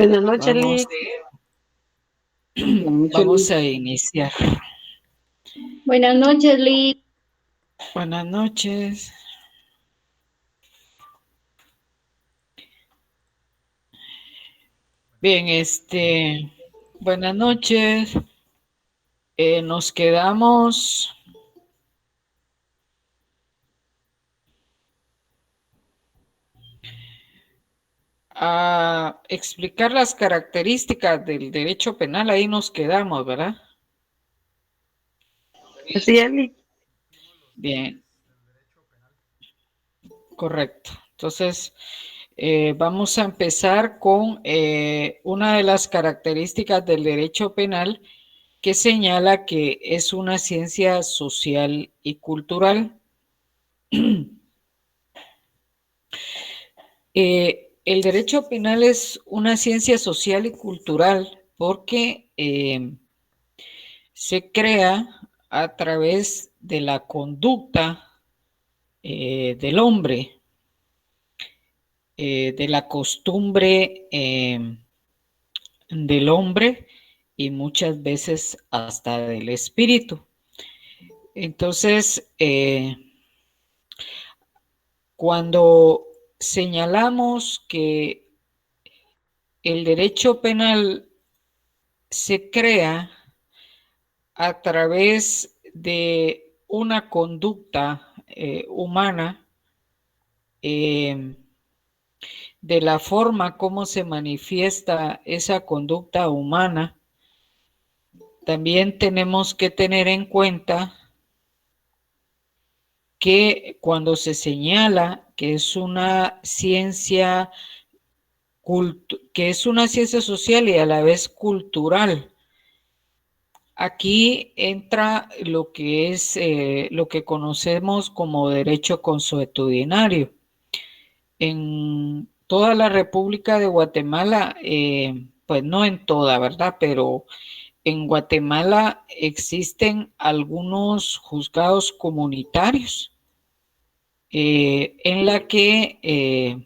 Buenas noches, Vamos, Liz. Buenas noches, vamos Liz. a iniciar. Buenas noches, Liz. Buenas noches. Bien, buenas noches. Nos quedamos a explicar las características del derecho penal. Ahí nos quedamos, ¿verdad? Así es, Liz. Bien, correcto. Entonces, vamos a empezar con una de las características del derecho penal que señala que es una ciencia social y cultural. El derecho penal es una ciencia social y cultural porque se crea a través de la conducta del hombre, de la costumbre del hombre y muchas veces hasta del espíritu. Entonces, cuando señalamos que el derecho penal se crea a través de una conducta humana, eh, de la forma como se manifiesta esa conducta humana, también tenemos que tener en cuenta que cuando se señala que es una ciencia que es una ciencia social y a la vez cultural, aquí entra lo que es lo que conocemos como derecho consuetudinario. En toda la República de Guatemala, pues no en toda, ¿verdad? Pero en Guatemala existen algunos juzgados comunitarios en la que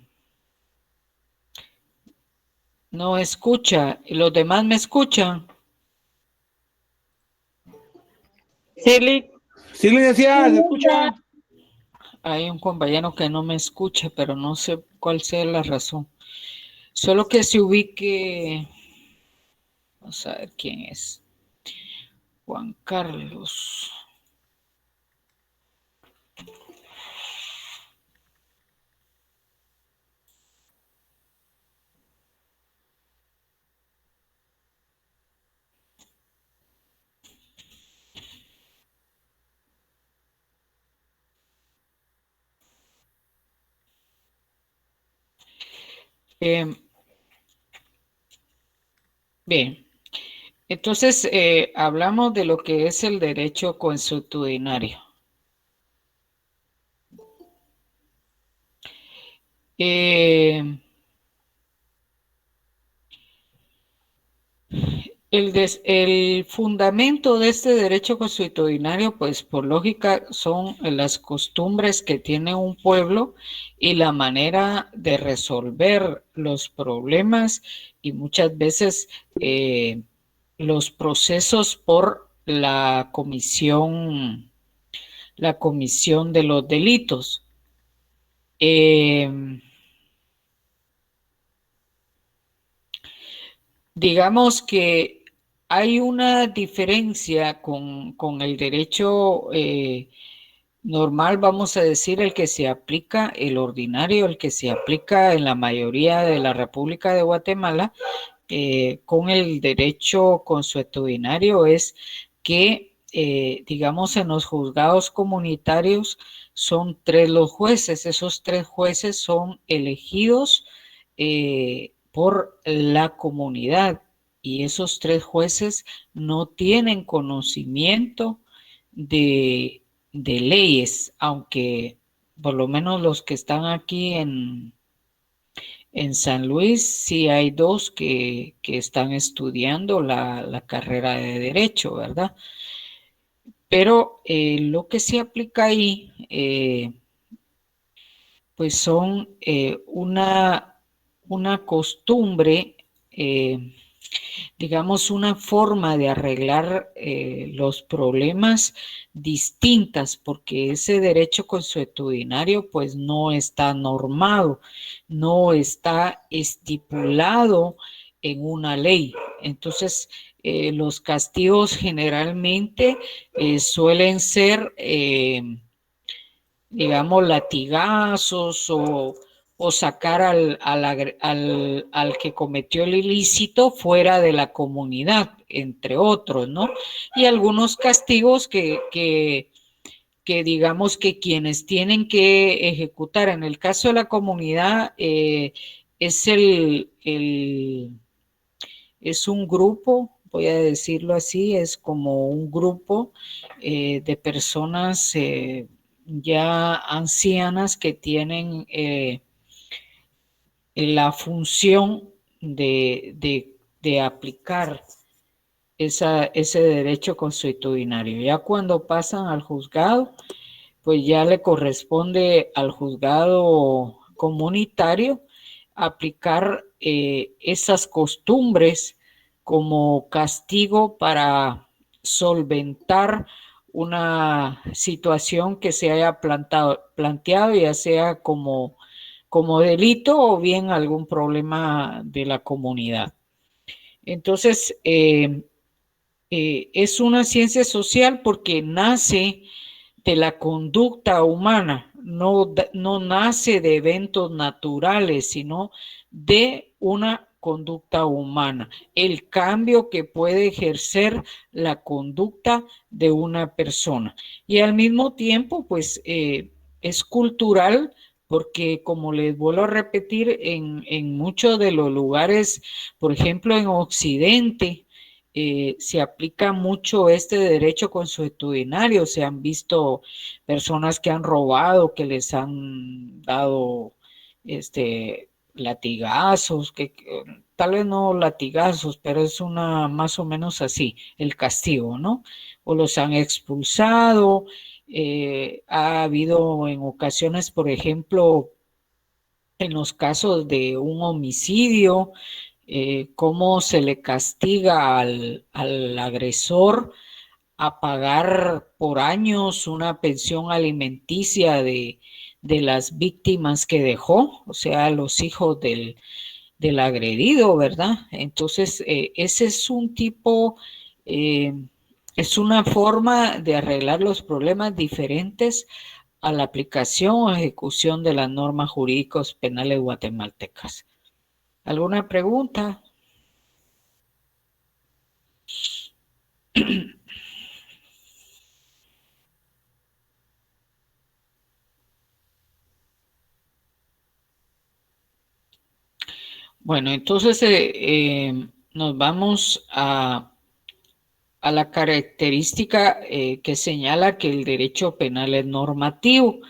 no escucha, y los demás me escuchan. Sí, Liz. Sí, le decía, ¿se escucha? Hay un compañero que no me escucha, pero no sé cuál sea la razón. Solo que se ubique, vamos a ver quién es. Juan Carlos. Eh, bien, entonces hablamos de lo que es el derecho consuetudinario. Eh, el fundamento de este derecho consuetudinario, pues por lógica, son las costumbres que tiene un pueblo y la manera de resolver los problemas y muchas veces los procesos por la comisión de los delitos. Digamos que hay una diferencia con el derecho normal, vamos a decir, el que se aplica, el ordinario, el que se aplica en la mayoría de la República de Guatemala, con el derecho consuetudinario es que, digamos, en los juzgados comunitarios son tres los jueces. Esos tres jueces son elegidos por la comunidad y esos tres jueces no tienen conocimiento de leyes, aunque por lo menos los que están aquí en San Luis sí hay dos que están estudiando la carrera de Derecho, ¿verdad? Pero lo que se aplica ahí, pues son una costumbre digamos, una forma de arreglar los problemas distintas, porque ese derecho consuetudinario pues no está normado, no está estipulado en una ley. Entonces, los castigos generalmente suelen ser, digamos, latigazos o sacar al que cometió el ilícito fuera de la comunidad, entre otros, ¿no? Y algunos castigos que digamos que quienes tienen que ejecutar, en el caso de la comunidad, es es un grupo, voy a decirlo así, es como un grupo de personas ya ancianas que tienen la función de aplicar ese derecho consuetudinario. Ya cuando pasan al juzgado, pues ya le corresponde al juzgado comunitario aplicar esas costumbres como castigo para solventar una situación que se haya planteado, ya sea como delito o bien algún problema de la comunidad. Entonces, es una ciencia social porque nace de la conducta humana, no nace de eventos naturales, sino de una conducta humana, el cambio que puede ejercer la conducta de una persona. Y al mismo tiempo, pues es cultural porque, como les vuelvo a repetir, en muchos de los lugares, por ejemplo en Occidente, se aplica mucho este derecho consuetudinario. Se han visto personas que han robado, que les han dado latigazos, que tal vez no latigazos, pero es una más o menos así, el castigo, ¿no? O los han expulsado. Ha habido en ocasiones, por ejemplo, en los casos de un homicidio, cómo se le castiga al agresor a pagar por años una pensión alimenticia de las víctimas que dejó, o sea, los hijos del agredido, ¿verdad? Entonces, ese es un tipo, es una forma de arreglar los problemas diferentes a la aplicación o ejecución de las normas jurídicas penales guatemaltecas. ¿Alguna pregunta? Bueno, entonces nos vamos a la característica que señala que el derecho penal es normativo.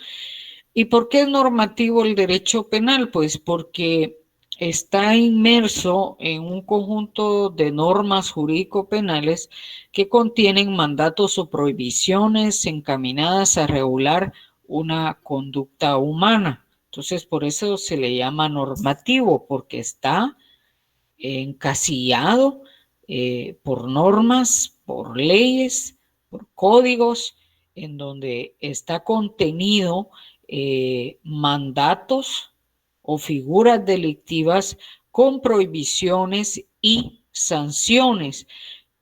¿Y por qué es normativo el derecho penal? Pues porque está inmerso en un conjunto de normas jurídico-penales que contienen mandatos o prohibiciones encaminadas a regular una conducta humana. Entonces, por eso se le llama normativo, porque está encasillado por normas, por leyes, por códigos, en donde está contenido mandatos o figuras delictivas con prohibiciones y sanciones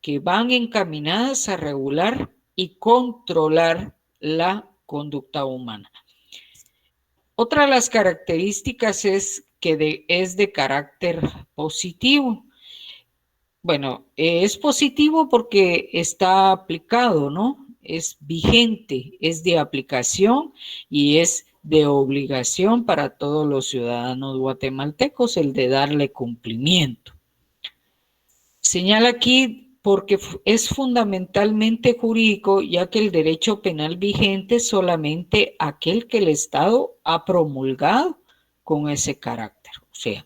que van encaminadas a regular y controlar la conducta humana. Otra de las características es que es de carácter positivo. Bueno, es positivo porque está aplicado, ¿no? Es vigente, es de aplicación y es de obligación para todos los ciudadanos guatemaltecos el de darle cumplimiento. Señala aquí porque es fundamentalmente jurídico, ya que el derecho penal vigente es solamente aquel que el Estado ha promulgado con ese carácter. O sea,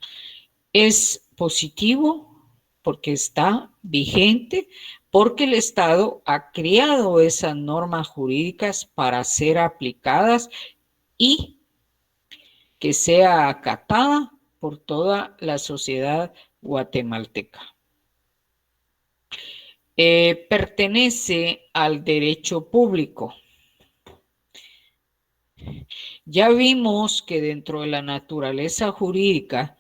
es positivo porque está vigente, porque el Estado ha creado esas normas jurídicas para ser aplicadas y que sea acatada por toda la sociedad guatemalteca. Pertenece al derecho público. Ya vimos que dentro de la naturaleza jurídica,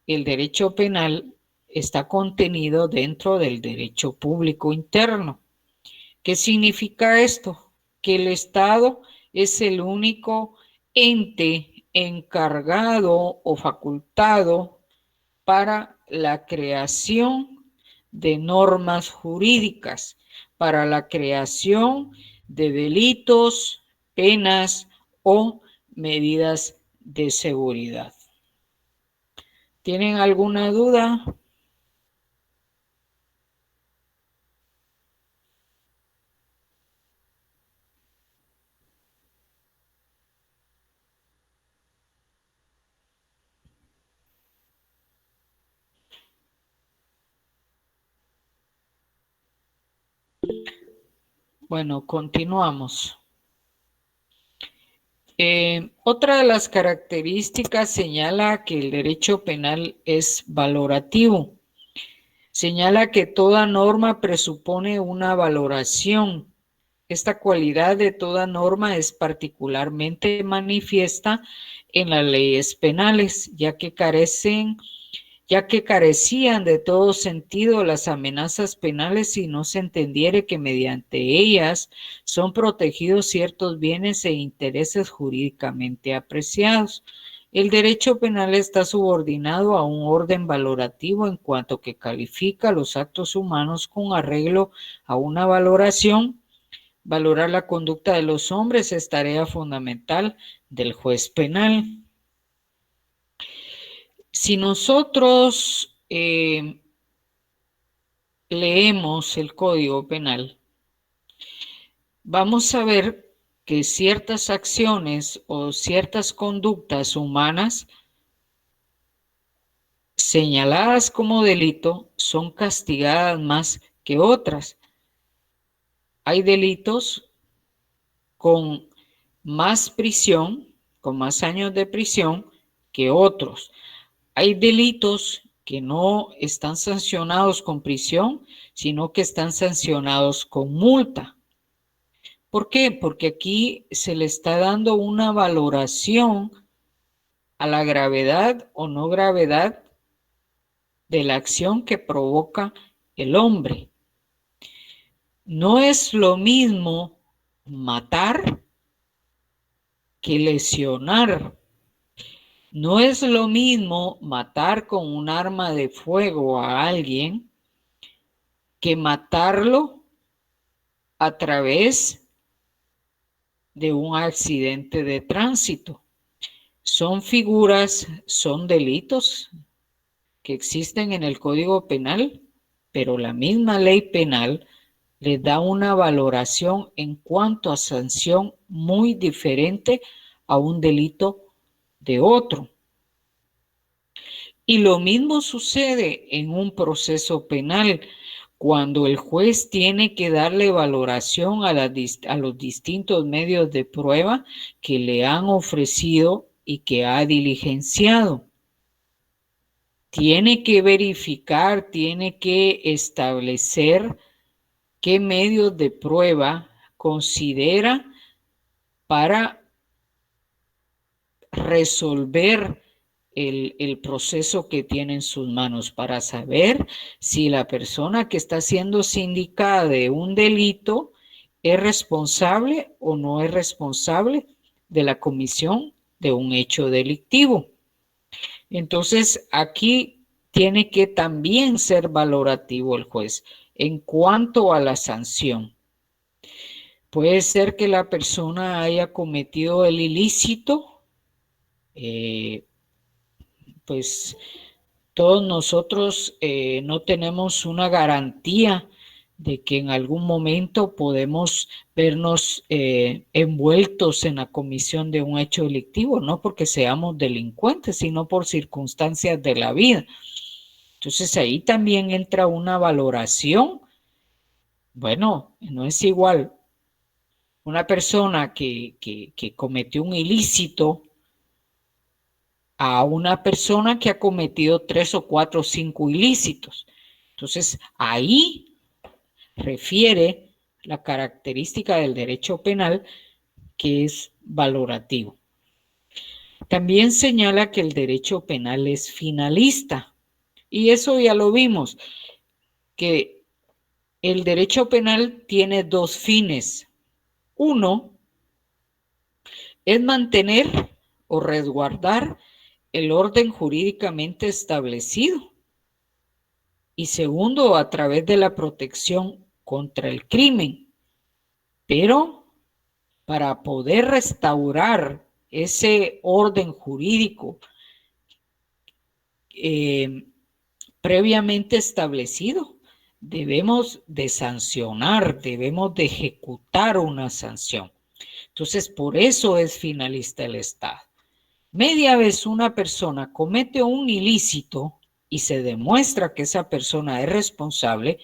el derecho penal está contenido dentro del derecho público interno. ¿Qué significa esto? Que el Estado es el único ente encargado o facultado para la creación de normas jurídicas, para la creación de delitos, penas o medidas de seguridad. ¿Tienen alguna duda? Bueno, continuamos. Otra de las características señala que el derecho penal es valorativo. Señala que toda norma presupone una valoración. Esta cualidad de toda norma es particularmente manifiesta en las leyes penales, ya que carecían de todo sentido las amenazas penales si no se entendiere que mediante ellas son protegidos ciertos bienes e intereses jurídicamente apreciados. El derecho penal está subordinado a un orden valorativo en cuanto que califica los actos humanos con arreglo a una valoración. Valorar la conducta de los hombres es tarea fundamental del juez penal. Si nosotros leemos el Código Penal, vamos a ver que ciertas acciones o ciertas conductas humanas señaladas como delito son castigadas más que otras. Hay delitos con más prisión, con más años de prisión que otros. Hay delitos que no están sancionados con prisión, sino que están sancionados con multa. ¿Por qué? Porque aquí se le está dando una valoración a la gravedad o no gravedad de la acción que provoca el hombre. No es lo mismo matar que lesionar. No es lo mismo matar con un arma de fuego a alguien que matarlo a través de un accidente de tránsito. Son figuras, son delitos que existen en el Código Penal, pero la misma ley penal les da una valoración en cuanto a sanción muy diferente a un delito de otro. Y lo mismo sucede en un proceso penal, cuando el juez tiene que darle valoración a los distintos medios de prueba que le han ofrecido y que ha diligenciado. Tiene que verificar, tiene que establecer qué medios de prueba considera para resolver el proceso que tiene en sus manos, para saber si la persona que está siendo sindicada de un delito es responsable o no es responsable de la comisión de un hecho delictivo. Entonces, aquí tiene que también ser valorativo el juez en cuanto a la sanción. Puede ser que la persona haya cometido el ilícito, pues todos nosotros no tenemos una garantía de que en algún momento podemos vernos envueltos en la comisión de un hecho delictivo, no porque seamos delincuentes, sino por circunstancias de la vida. Entonces ahí también entra una valoración. Bueno, no es igual una persona que cometió un ilícito a una persona que ha cometido 3 o 4 o 5 ilícitos. Entonces, ahí refiere la característica del derecho penal que es valorativo. También señala que el derecho penal es finalista. Y eso ya lo vimos, que el derecho penal tiene dos fines. Uno es mantener o resguardar el orden jurídicamente establecido. Y segundo, a través de la protección contra el crimen. Pero para poder restaurar ese orden jurídico previamente establecido, debemos de sancionar, debemos de ejecutar una sanción. Entonces, por eso es finalista el Estado. Media vez una persona comete un ilícito y se demuestra que esa persona es responsable,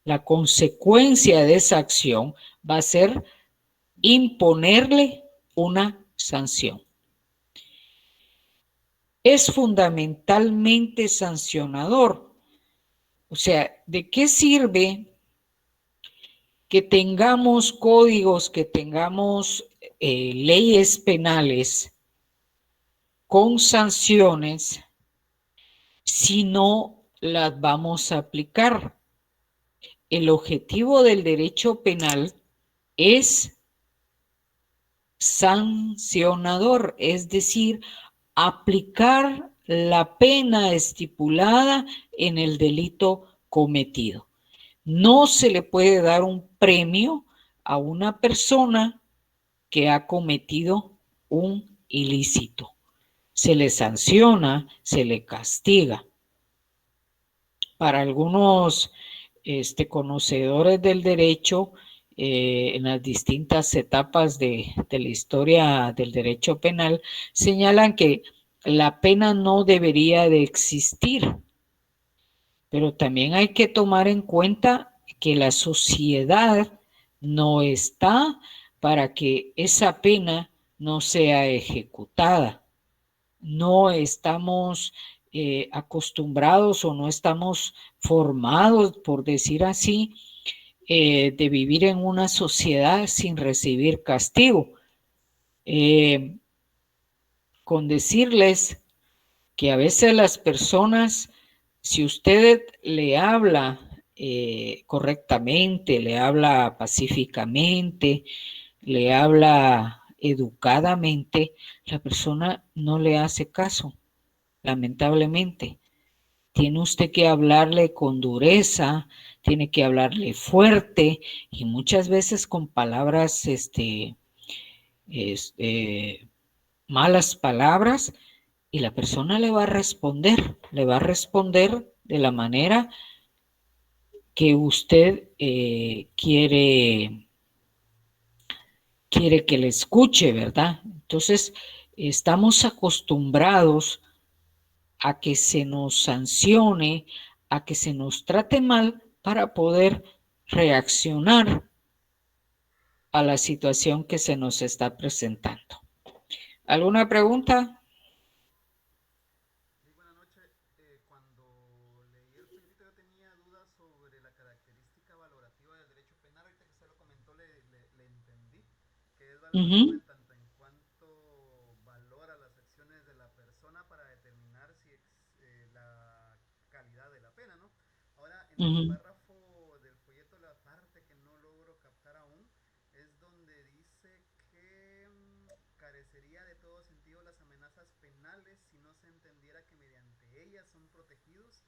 la consecuencia de esa acción va a ser imponerle una sanción. Es fundamentalmente sancionador. O sea, ¿de qué sirve que tengamos códigos, que tengamos leyes penales con sanciones si no las vamos a aplicar? El objetivo del derecho penal es sancionador, es decir, aplicar la pena estipulada en el delito cometido. No se le puede dar un premio a una persona que ha cometido un ilícito. Se le sanciona, se le castiga. Para algunos conocedores del derecho, en las distintas etapas de la historia del derecho penal, señalan que la pena no debería de existir, pero también hay que tomar en cuenta que la sociedad no está para que esa pena no sea ejecutada. No estamos acostumbrados o no estamos formados, por decir así, de vivir en una sociedad sin recibir castigo. Con decirles que a veces las personas, si usted le habla correctamente, le habla pacíficamente, le habla educadamente, la persona no le hace caso, lamentablemente. Tiene usted que hablarle con dureza, tiene que hablarle fuerte y muchas veces con palabras, malas palabras, y la persona le va a responder de la manera que usted quiere que le escuche, ¿verdad? Entonces, estamos acostumbrados a que se nos sancione, a que se nos trate mal para poder reaccionar a la situación que se nos está presentando. ¿Alguna pregunta? Buenas noches. Cuando leí el proyecto yo tenía dudas sobre la característica valorativa del derecho penal. Ahorita que usted lo comentó le entendí que es valorativo en tanto en cuanto valora las acciones de la persona para determinar si la calidad de la pena, ¿no? Ahora, en el párrafo del folleto, la parte que no logro captar aún es donde dice que carecería de todo sentido las amenazas penales si no se entendiera que mediante ellas son protegidos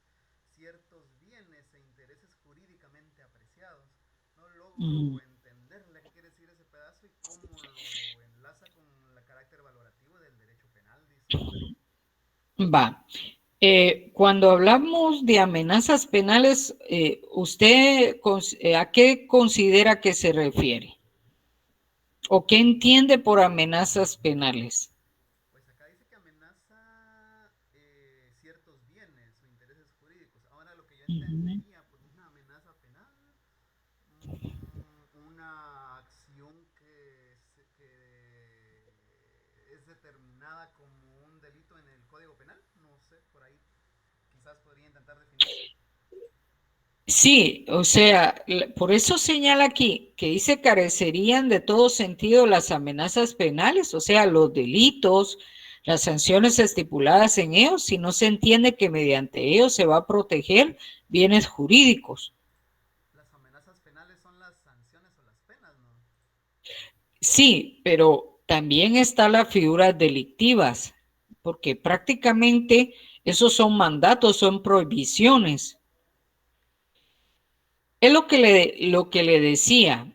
ciertos bienes e intereses jurídicamente apreciados. No logro entenderle qué quiere decir ese pedazo y cómo lo enlaza con el carácter valorativo del derecho penal, dice usted. Va. Cuando hablamos de amenazas penales, ¿usted a qué considera que se refiere? ¿O qué entiende por amenazas penales? Pues acá dice que amenaza ciertos bienes o intereses jurídicos. Ahora lo que yo entendería por una amenaza penal, una acción que es es determinada como un delito en el Código Penal. No sé, por ahí quizás podría intentar definir. Sí, o sea, por eso señala aquí que dice carecerían de todo sentido las amenazas penales, o sea, los delitos, las sanciones estipuladas en ellos, si no se entiende que mediante ellos se va a proteger bienes jurídicos. Las amenazas penales son las sanciones o las penas, ¿no? Sí, pero también está las figuras delictivas, porque prácticamente esos son mandatos, son prohibiciones. Es lo que le decía.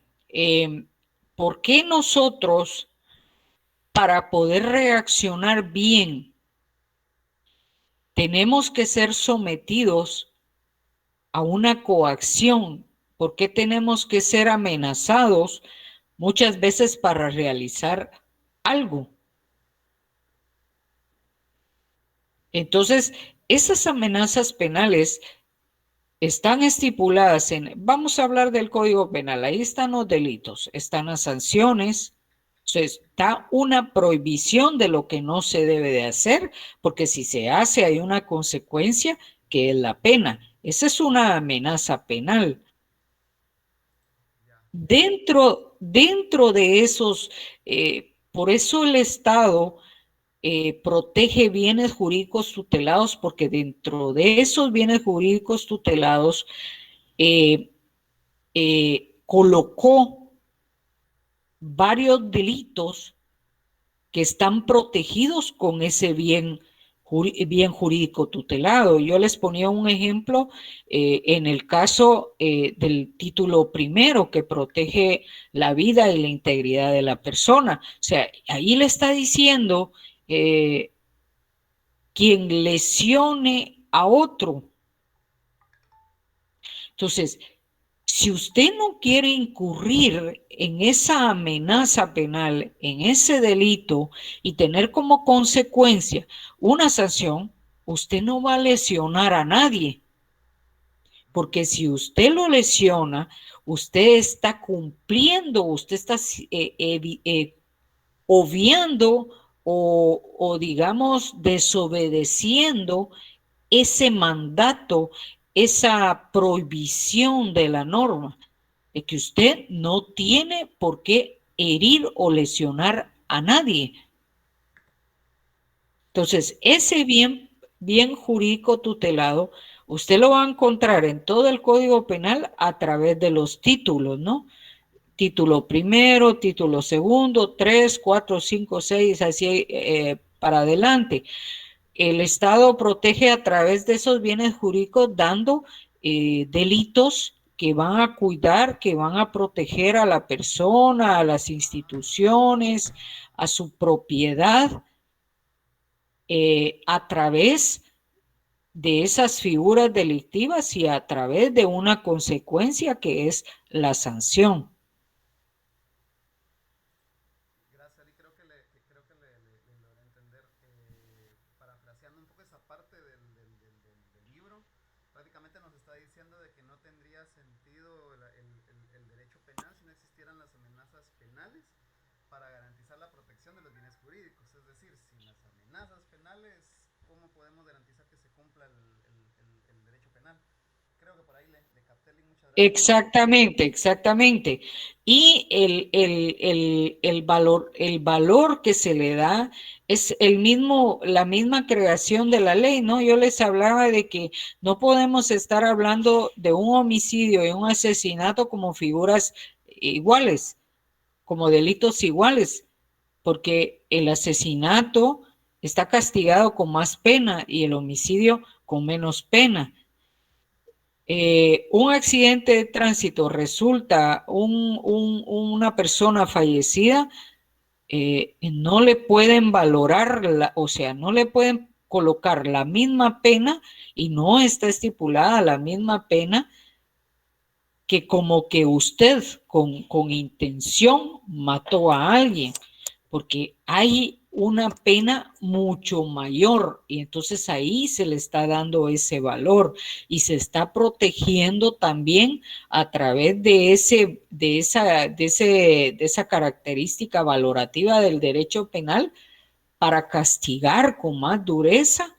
¿Por qué nosotros, para poder reaccionar bien, tenemos que ser sometidos a una coacción? ¿Por qué tenemos que ser amenazados muchas veces para realizar algo? Entonces, esas amenazas penales están estipuladas vamos a hablar del Código Penal, ahí están los delitos, están las sanciones, está una prohibición de lo que no se debe de hacer, porque si se hace hay una consecuencia que es la pena. Esa es una amenaza penal. Dentro de esos, por eso el Estado protege bienes jurídicos tutelados, porque dentro de esos bienes jurídicos tutelados colocó varios delitos que están protegidos con ese bien jurídico tutelado. Yo les ponía un ejemplo en el caso del título primero, que protege la vida y la integridad de la persona. O sea, ahí le está diciendo quien lesione a otro. Entonces, si usted no quiere incurrir en esa amenaza penal, en ese delito y tener como consecuencia una sanción, usted no va a lesionar a nadie. Porque si usted lo lesiona, usted está cumpliendo, usted está obviando o digamos desobedeciendo ese mandato, esa prohibición de la norma, de que usted no tiene por qué herir o lesionar a nadie. Entonces, ese bien jurídico tutelado, usted lo va a encontrar en todo el Código Penal a través de los títulos, ¿no? Título primero, título segundo, 3, 4, 5, 6, así para adelante. El Estado protege a través de esos bienes jurídicos dando delitos que van a cuidar, que van a proteger a la persona, a las instituciones, a su propiedad, a través de esas figuras delictivas y a través de una consecuencia que es la sanción. Gracias, y creo que le logré entender. Parafraseando un poco esa parte del libro, prácticamente nos está diciendo de que no tendría sentido el derecho penal si no existieran las amenazas penales para garantizar la protección de los bienes jurídicos. Es decir, sin las amenazas penales, ¿cómo podemos garantizar que se cumpla el derecho penal? Creo que por ahí le capté el link. Muchas gracias. Exactamente, exactamente. Y el valor que se le da es la misma creación de la ley, ¿no? Yo les hablaba de que no podemos estar hablando de un homicidio y un asesinato como figuras iguales, como delitos iguales, porque el asesinato está castigado con más pena y el homicidio con menos pena. Un accidente de tránsito resulta una persona fallecida, no le pueden valorar, o sea, no le pueden colocar la misma pena y no está estipulada la misma pena que como que usted con intención mató a alguien, porque hay una pena mucho mayor y entonces ahí se le está dando ese valor y se está protegiendo también a través de esa característica valorativa del derecho penal, para castigar con más dureza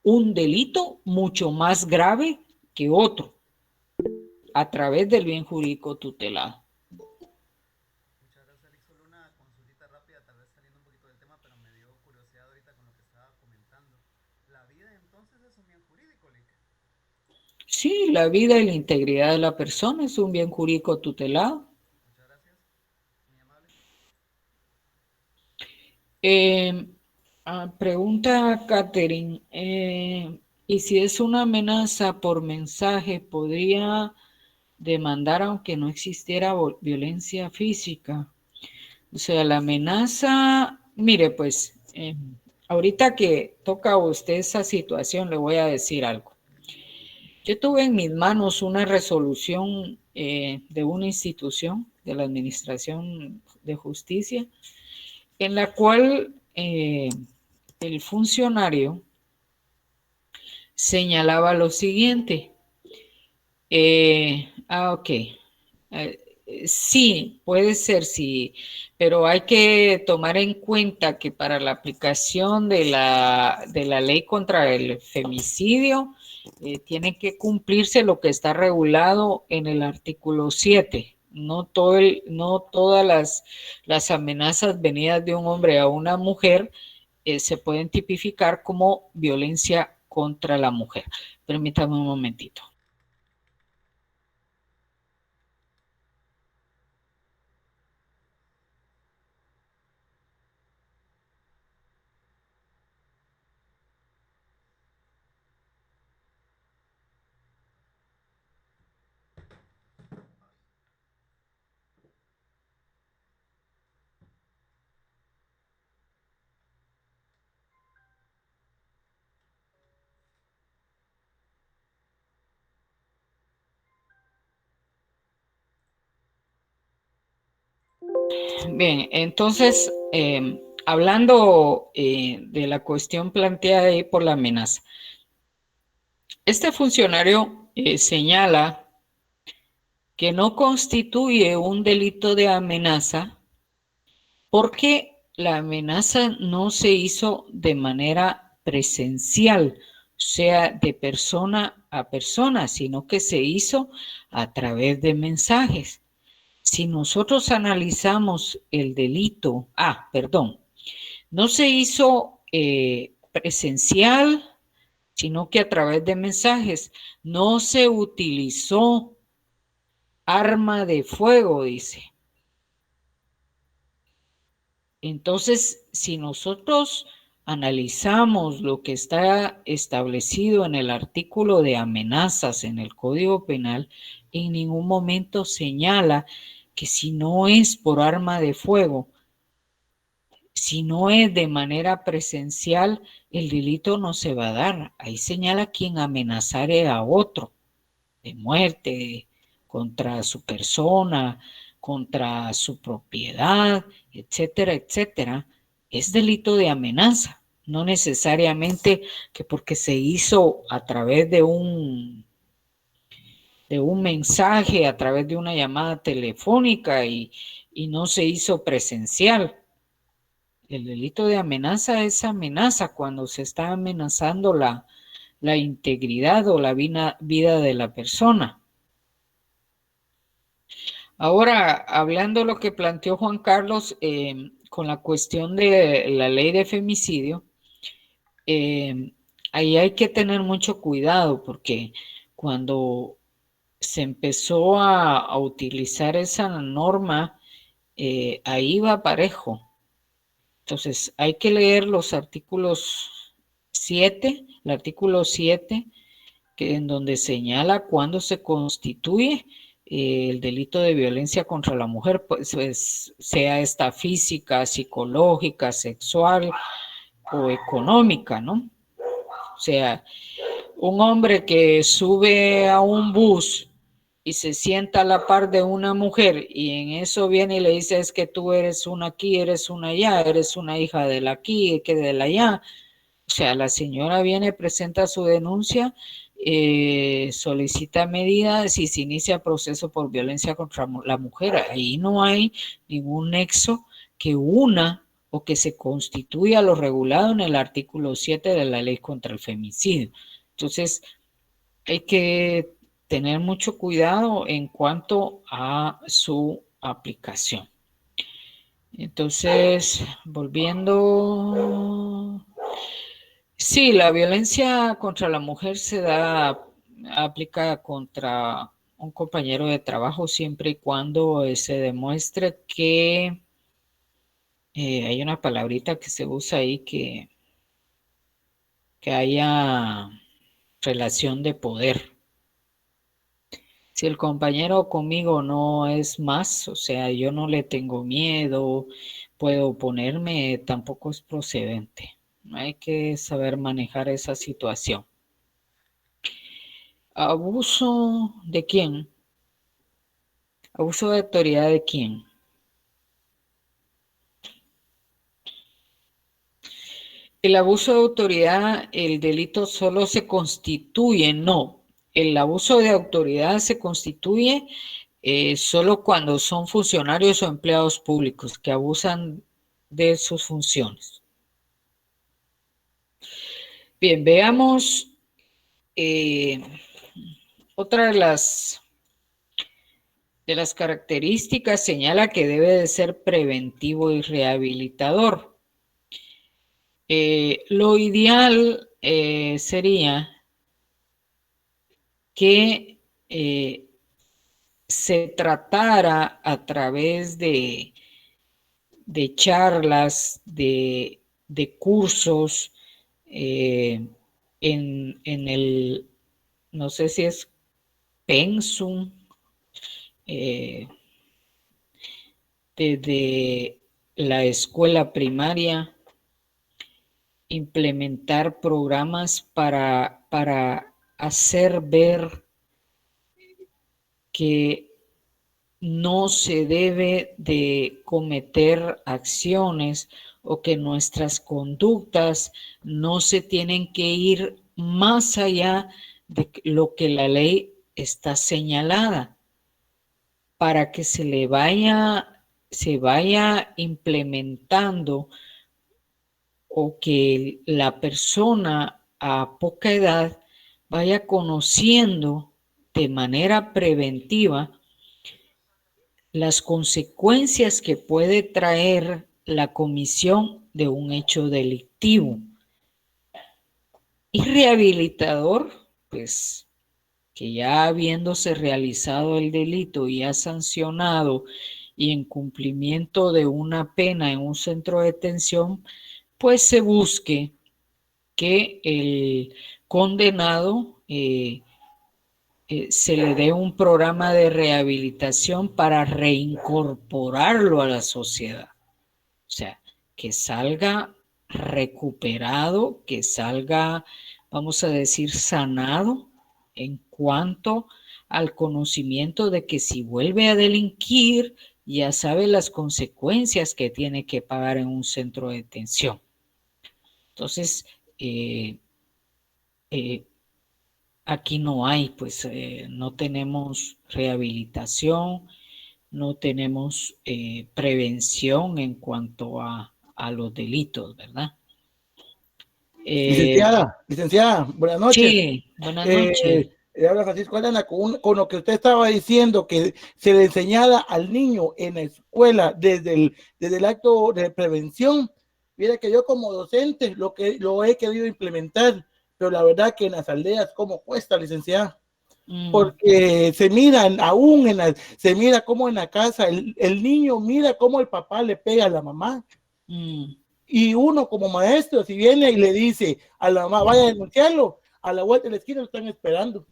un delito mucho más grave que otro a través del bien jurídico tutelado. Muchas gracias, Alex. Solo una consultita rápida, tal vez saliendo un poquito del tema, pero me dio curiosidad ahorita con lo que estaba comentando. ¿La vida entonces es un bien jurídico, Lick? Sí, la vida y la integridad de la persona es un bien jurídico tutelado. Muchas gracias, muy amable. Pregunta Catherine, ¿y si es una amenaza por mensaje, podría demandar aunque no existiera violencia física? O sea, la amenaza, mire, pues, ahorita que toca a usted esa situación, le voy a decir algo. Yo tuve en mis manos una resolución de una institución de la Administración de Justicia, en la cual el funcionario señalaba lo siguiente. Ok. Sí, puede ser, sí, pero hay que tomar en cuenta que para la aplicación de la ley contra el femicidio tiene que cumplirse lo que está regulado en el artículo 7. No todas las amenazas venidas de un hombre a una mujer se pueden tipificar como violencia contra la mujer. Permítame un momentito. Bien, entonces, hablando de la cuestión planteada ahí por la amenaza, este funcionario señala que no constituye un delito de amenaza porque la amenaza no se hizo de manera presencial, o sea, de persona a persona, sino que se hizo a través de mensajes. Si nosotros analizamos el delito, no se hizo presencial, sino que a través de mensajes. No se utilizó arma de fuego, dice. Entonces, si nosotros analizamos lo que está establecido en el artículo de amenazas en el Código Penal, en ningún momento señala que si no es por arma de fuego, si no es de manera presencial, el delito no se va a dar. Ahí señala quien amenazare a otro de muerte contra su persona, contra su propiedad, etcétera, etcétera. Es delito de amenaza, no necesariamente que porque se hizo a través de un mensaje, a través de una llamada telefónica y no se hizo presencial. El delito de amenaza es amenaza cuando se está amenazando la integridad o la vida de la persona. Ahora, hablando lo que planteó Juan Carlos con la cuestión de la ley de femicidio, ahí hay que tener mucho cuidado porque cuando se empezó a utilizar esa norma, ahí va parejo. Entonces, hay que leer los artículos 7, el artículo 7, que en donde señala cuándo se constituye el delito de violencia contra la mujer, pues, sea esta física, psicológica, sexual o económica, ¿no? O sea, un hombre que sube a un bus y se sienta a la par de una mujer y en eso viene y le dice es que tú eres una aquí, eres una allá, eres una hija de la aquí, que de la allá. O sea, la señora viene, presenta su denuncia, solicita medidas y se inicia proceso por violencia contra la mujer. Ahí no hay ningún nexo que una o que se constituya lo regulado en el artículo 7 de la Ley contra el Femicidio. Entonces, hay que tener mucho cuidado en cuanto a su aplicación. Entonces, volviendo, sí, la violencia contra la mujer se aplica contra un compañero de trabajo siempre y cuando se demuestre que hay una palabrita que se usa ahí que haya relación de poder. Si el compañero conmigo no es más, o sea, yo no le tengo miedo, puedo oponerme, tampoco es procedente. Hay que saber manejar esa situación. ¿Abuso de quién? ¿Abuso de autoridad de quién? El abuso de autoridad, el delito solo se constituye, no. El abuso de autoridad se constituye solo cuando son funcionarios o empleados públicos que abusan de sus funciones. Bien, veamos otra de las características, señala que debe de ser preventivo y rehabilitador. Lo ideal sería que se tratara a través de charlas, de cursos, en el, no sé si es pensum, desde la escuela primaria, implementar programas para hacer ver que no se debe de cometer acciones o que nuestras conductas no se tienen que ir más allá de lo que la ley está señalada, para que se vaya implementando o que la persona a poca edad vaya conociendo de manera preventiva las consecuencias que puede traer la comisión de un hecho delictivo. Y rehabilitador, pues que ya habiéndose realizado el delito y ya sancionado y en cumplimiento de una pena en un centro de detención, pues se busque que el condenado se le dé un programa de rehabilitación para reincorporarlo a la sociedad. O sea, que salga recuperado, que salga, vamos a decir, sanado en cuanto al conocimiento de que si vuelve a delinquir, ya sabe las consecuencias que tiene que pagar en un centro de detención. Entonces, aquí no hay, pues no tenemos rehabilitación, no tenemos prevención en cuanto a los delitos, ¿verdad? Licenciada, buenas noches. Sí, buenas noches. Habla Francisco Arana con lo que usted estaba diciendo, que se le enseñara al niño en la escuela desde el acto de prevención. Mira que yo como docente lo he querido implementar, pero la verdad que en las aldeas, ¿cómo cuesta, licenciada? Porque se miran aún se mira cómo en la casa el niño mira cómo el papá le pega a la mamá. Y uno como maestro, si viene y le dice a la mamá, vaya a denunciarlo, a la vuelta de la esquina lo están esperando.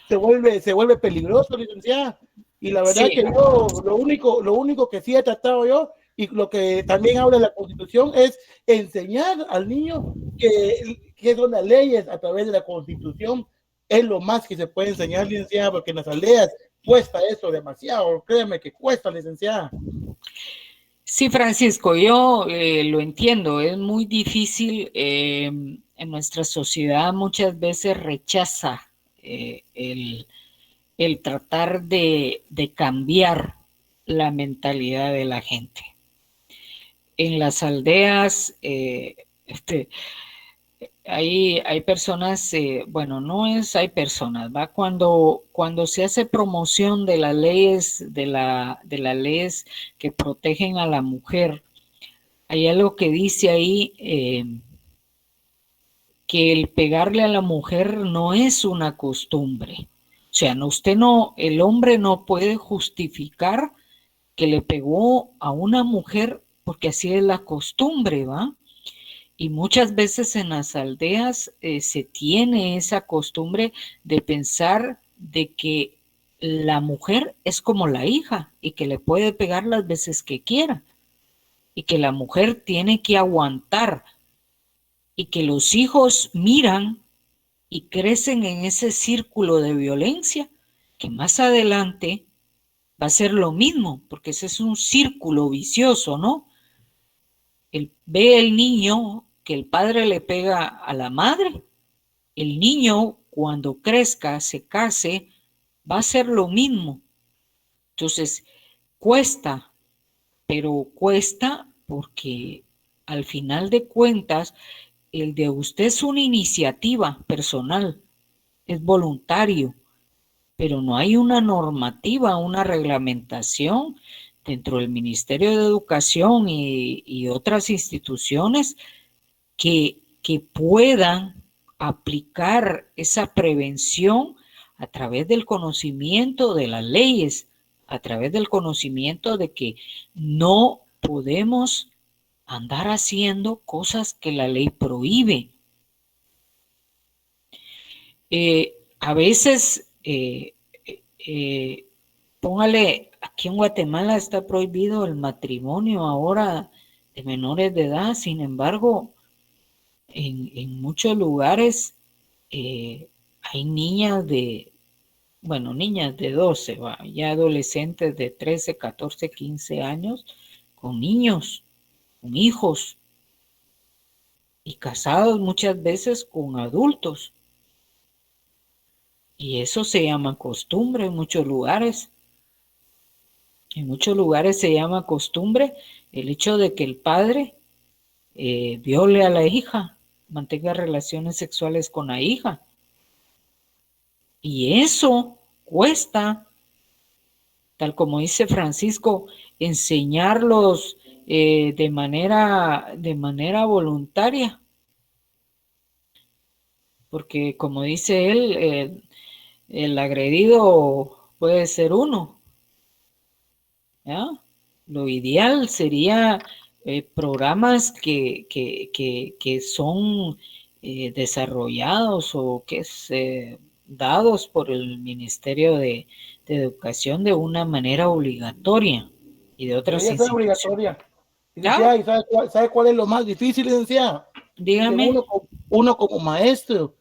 Se vuelve peligroso, licenciada. Y la verdad que yo, lo único que sí he tratado yo, y lo que también habla la Constitución, es enseñar al niño que son las leyes a través de la Constitución. Es lo más que se puede enseñar, licenciada, porque en las aldeas cuesta eso demasiado. Créeme que cuesta, licenciada. Sí, Francisco, yo lo entiendo, es muy difícil, en nuestra sociedad muchas veces rechaza el tratar de cambiar la mentalidad de la gente. en las aldeas, hay personas, bueno, no es hay personas, ¿va? Cuando se hace promoción de las leyes, de las leyes que protegen a la mujer, hay algo que dice ahí, que el pegarle a la mujer no es una costumbre. O sea, el hombre no puede justificar que le pegó a una mujer porque así es la costumbre, ¿va? Y muchas veces en las aldeas se tiene esa costumbre de pensar de que la mujer es como la hija y que le puede pegar las veces que quiera y que la mujer tiene que aguantar y que los hijos miran y crecen en ese círculo de violencia que más adelante va a ser lo mismo, porque ese es un círculo vicioso, ¿no? Ve el niño que el padre le pega a la madre, el niño cuando crezca, se case, va a ser lo mismo. Entonces, cuesta, pero cuesta porque al final de cuentas, el de usted es una iniciativa personal, es voluntario, pero no hay una normativa, una reglamentación dentro del Ministerio de Educación y otras instituciones que puedan aplicar esa prevención a través del conocimiento de las leyes, a través del conocimiento de que no podemos andar haciendo cosas que la ley prohíbe. A veces, póngale, aquí en Guatemala está prohibido el matrimonio ahora de menores de edad, sin embargo, en muchos lugares hay niñas niñas de 12, ya adolescentes de 13, 14, 15 años, con niños, con hijos, y casados muchas veces con adultos. Y eso se llama costumbre en muchos lugares. En muchos lugares se llama costumbre el hecho de que el padre viole a la hija, mantenga relaciones sexuales con la hija. Y eso cuesta, tal como dice Francisco, enseñarlos de manera voluntaria. Porque como dice él, el agredido puede ser uno, ¿ya? Lo ideal sería programas que son desarrollados o que dados por el Ministerio de Educación de una manera obligatoria y de otras Debería ser instituciones. obligatoria. Licenciada, ¿y sabe cuál es lo más difícil, licenciada? Dígame. Uno como maestro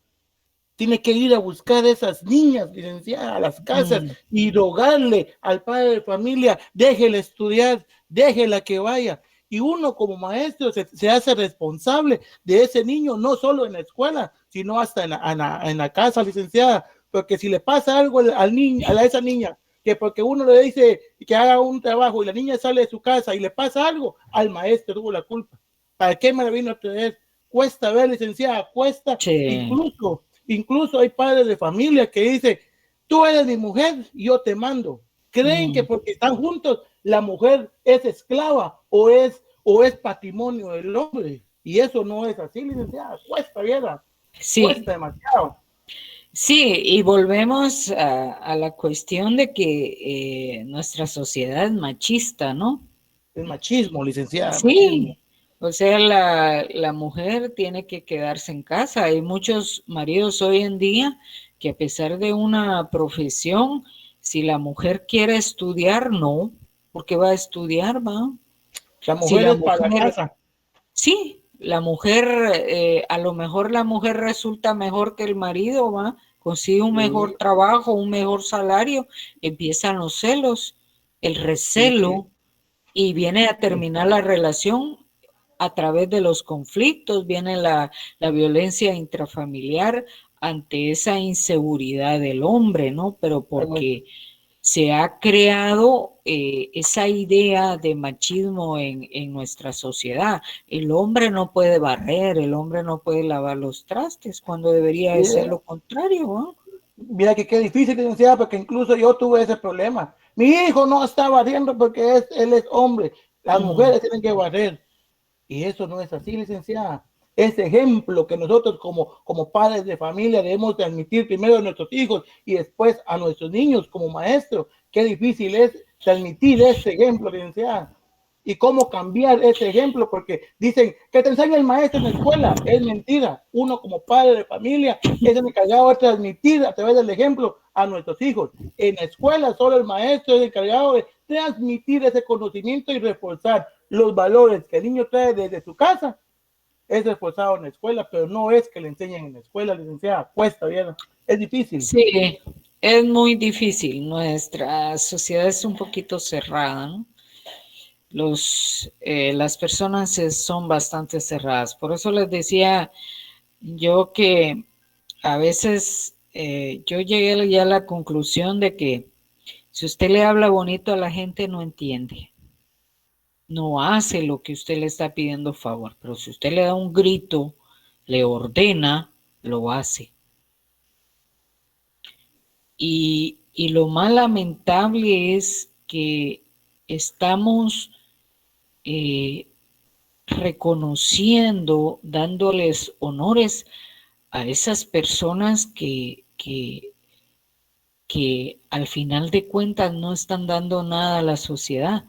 tiene que ir a buscar a esas niñas, licenciada, a las casas y rogarle al padre de familia, déjela estudiar, déjela que vaya. Y uno como maestro se hace responsable de ese niño, no solo en la escuela, sino hasta en la casa, licenciada. Porque si le pasa algo al niño, a esa niña, que porque uno le dice que haga un trabajo y la niña sale de su casa y le pasa algo, al maestro tuvo la culpa. ¿Para qué me la vino a traer? Cuesta ver, licenciada, cuesta. Sí. Incluso hay padres de familia que dicen, tú eres mi mujer y yo te mando. Creen que porque están juntos, la mujer es esclava o es patrimonio del hombre. Y eso no es así, licenciada. Cuesta, vieja. Sí. Cuesta demasiado. Sí, y volvemos a la cuestión de que nuestra sociedad es machista, ¿no? El machismo, licenciada. Sí, machismo. O sea, la mujer tiene que quedarse en casa. Hay muchos maridos hoy en día que a pesar de una profesión, si la mujer quiere estudiar, no, porque va a estudiar, va. La mujer es para la casa. Sí, la mujer, a lo mejor la mujer resulta mejor que el marido, va, consigue un mejor trabajo, un mejor salario, empiezan los celos, el recelo, y viene a terminar la relación a través de los conflictos, viene la violencia intrafamiliar ante esa inseguridad del hombre, ¿no? Pero porque se ha creado esa idea de machismo en nuestra sociedad. El hombre no puede barrer, el hombre no puede lavar los trastes, cuando debería de ser lo contrario, ¿no? Mira que qué difícil, licenciada, porque incluso yo tuve ese problema. Mi hijo no está barriendo porque él es hombre. Las mujeres tienen que barrer. Y eso no es así, licenciada. Ese ejemplo que nosotros como padres de familia debemos transmitir primero a nuestros hijos y después a nuestros niños como maestros. Qué difícil es transmitir ese ejemplo, licenciada. Y cómo cambiar ese ejemplo, porque dicen que te enseña el maestro en la escuela. Es mentira. Uno como padre de familia es el encargado de transmitir a través del ejemplo a nuestros hijos. En la escuela solo el maestro es el encargado de transmitir ese conocimiento y reforzar los valores que el niño trae desde su casa. Es reforzado en la escuela, pero no es que le enseñen en la escuela, licenciada. Cuesta, ¿verdad? Es difícil. Sí, es muy difícil. Nuestra sociedad es un poquito cerrada, ¿no? Las personas son bastante cerradas. Por eso les decía yo que a veces yo llegué ya a la conclusión de que si usted le habla bonito a la gente no entiende. No hace lo que usted le está pidiendo favor, pero si usted le da un grito, le ordena, lo hace. Y lo más lamentable es que estamos reconociendo, dándoles honores a esas personas que al final de cuentas no están dando nada a la sociedad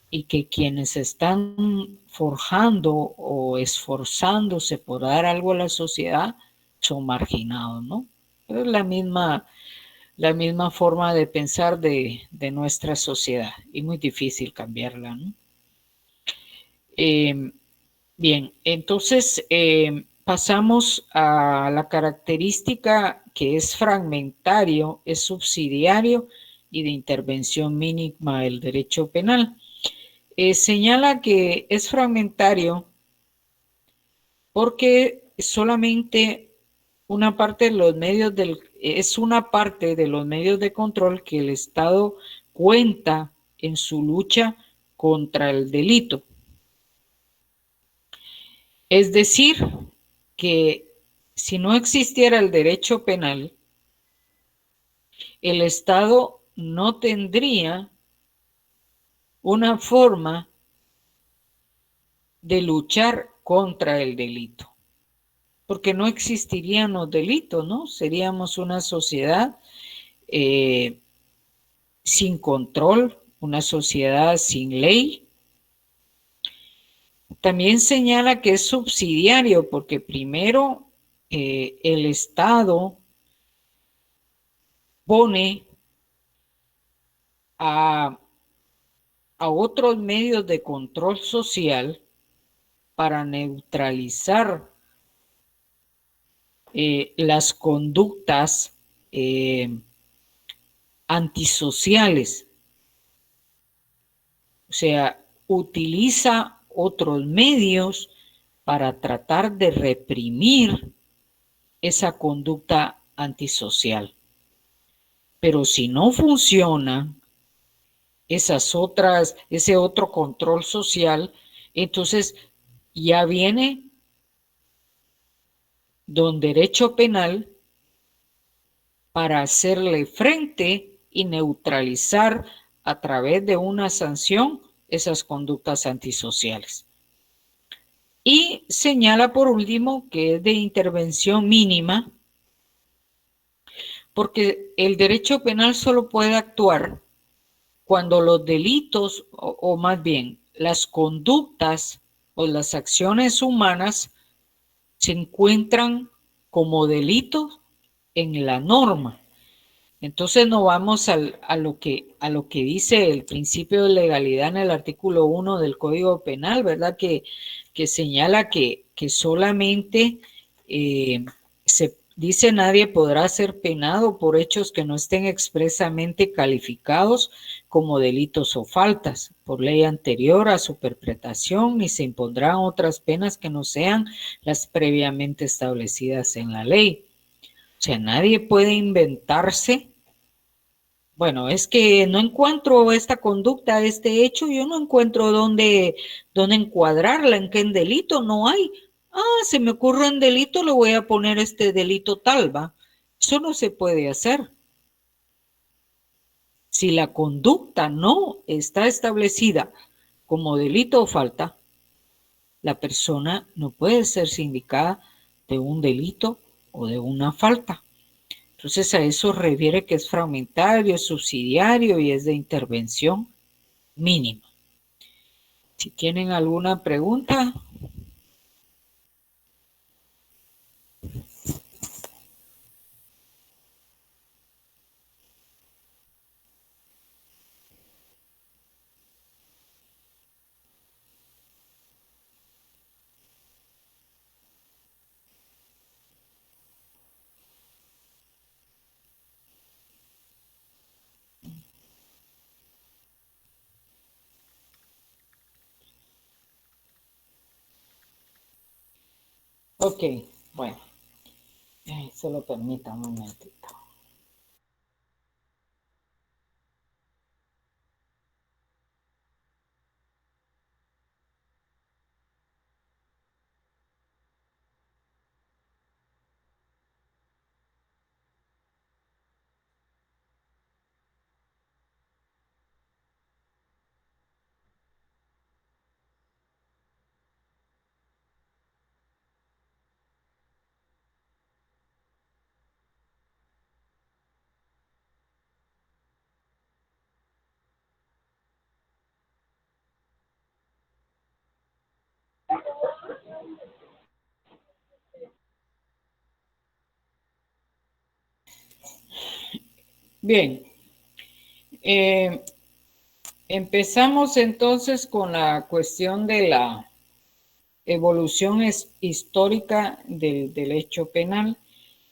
y que quienes están forjando o esforzándose por dar algo a la sociedad son marginados, ¿no? Es la misma forma de pensar de nuestra sociedad y muy difícil cambiarla, ¿no? Bien, entonces pasamos a la característica que es fragmentario, es subsidiario y de intervención mínima del derecho penal. Señala que es fragmentario porque solamente una parte de los medios es una parte de los medios de control que el Estado cuenta en su lucha contra el delito. Es decir, que si no existiera el derecho penal, el Estado no tendría una forma de luchar contra el delito, porque no existirían los delitos, ¿no? Seríamos una sociedad sin control, una sociedad sin ley. También señala que es subsidiario porque primero el Estado pone a otros medios de control social para neutralizar las conductas antisociales. O sea, utiliza otros medios para tratar de reprimir esa conducta antisocial. Pero si no funciona ese otro control social, entonces ya viene don derecho penal para hacerle frente y neutralizar a través de una sanción esas conductas antisociales. Y señala por último que es de intervención mínima, porque el derecho penal solo puede actuar cuando los delitos, o más bien las conductas o las acciones humanas se encuentran como delitos en la norma. Entonces no vamos a lo que dice el principio de legalidad en el artículo 1 del Código Penal, ¿verdad? Que señala que solamente se dice nadie podrá ser penado por hechos que no estén expresamente calificados como delitos o faltas por ley anterior a su perpetración, ni se impondrán otras penas que no sean las previamente establecidas en la ley. O sea, nadie puede inventarse Bueno, es que no encuentro esta conducta, este hecho, yo no encuentro dónde encuadrarla, en qué delito no hay. Ah, se me ocurre un delito, le voy a poner este delito tal, va. Eso no se puede hacer. Si la conducta no está establecida como delito o falta, la persona no puede ser sindicada de un delito o de una falta. Entonces a eso refiere que es fragmentario, es subsidiario y es de intervención mínima. Si tienen alguna pregunta. Ok, bueno, solo permítame un momentito. Bien, empezamos entonces con la cuestión de la evolución histórica del derecho penal,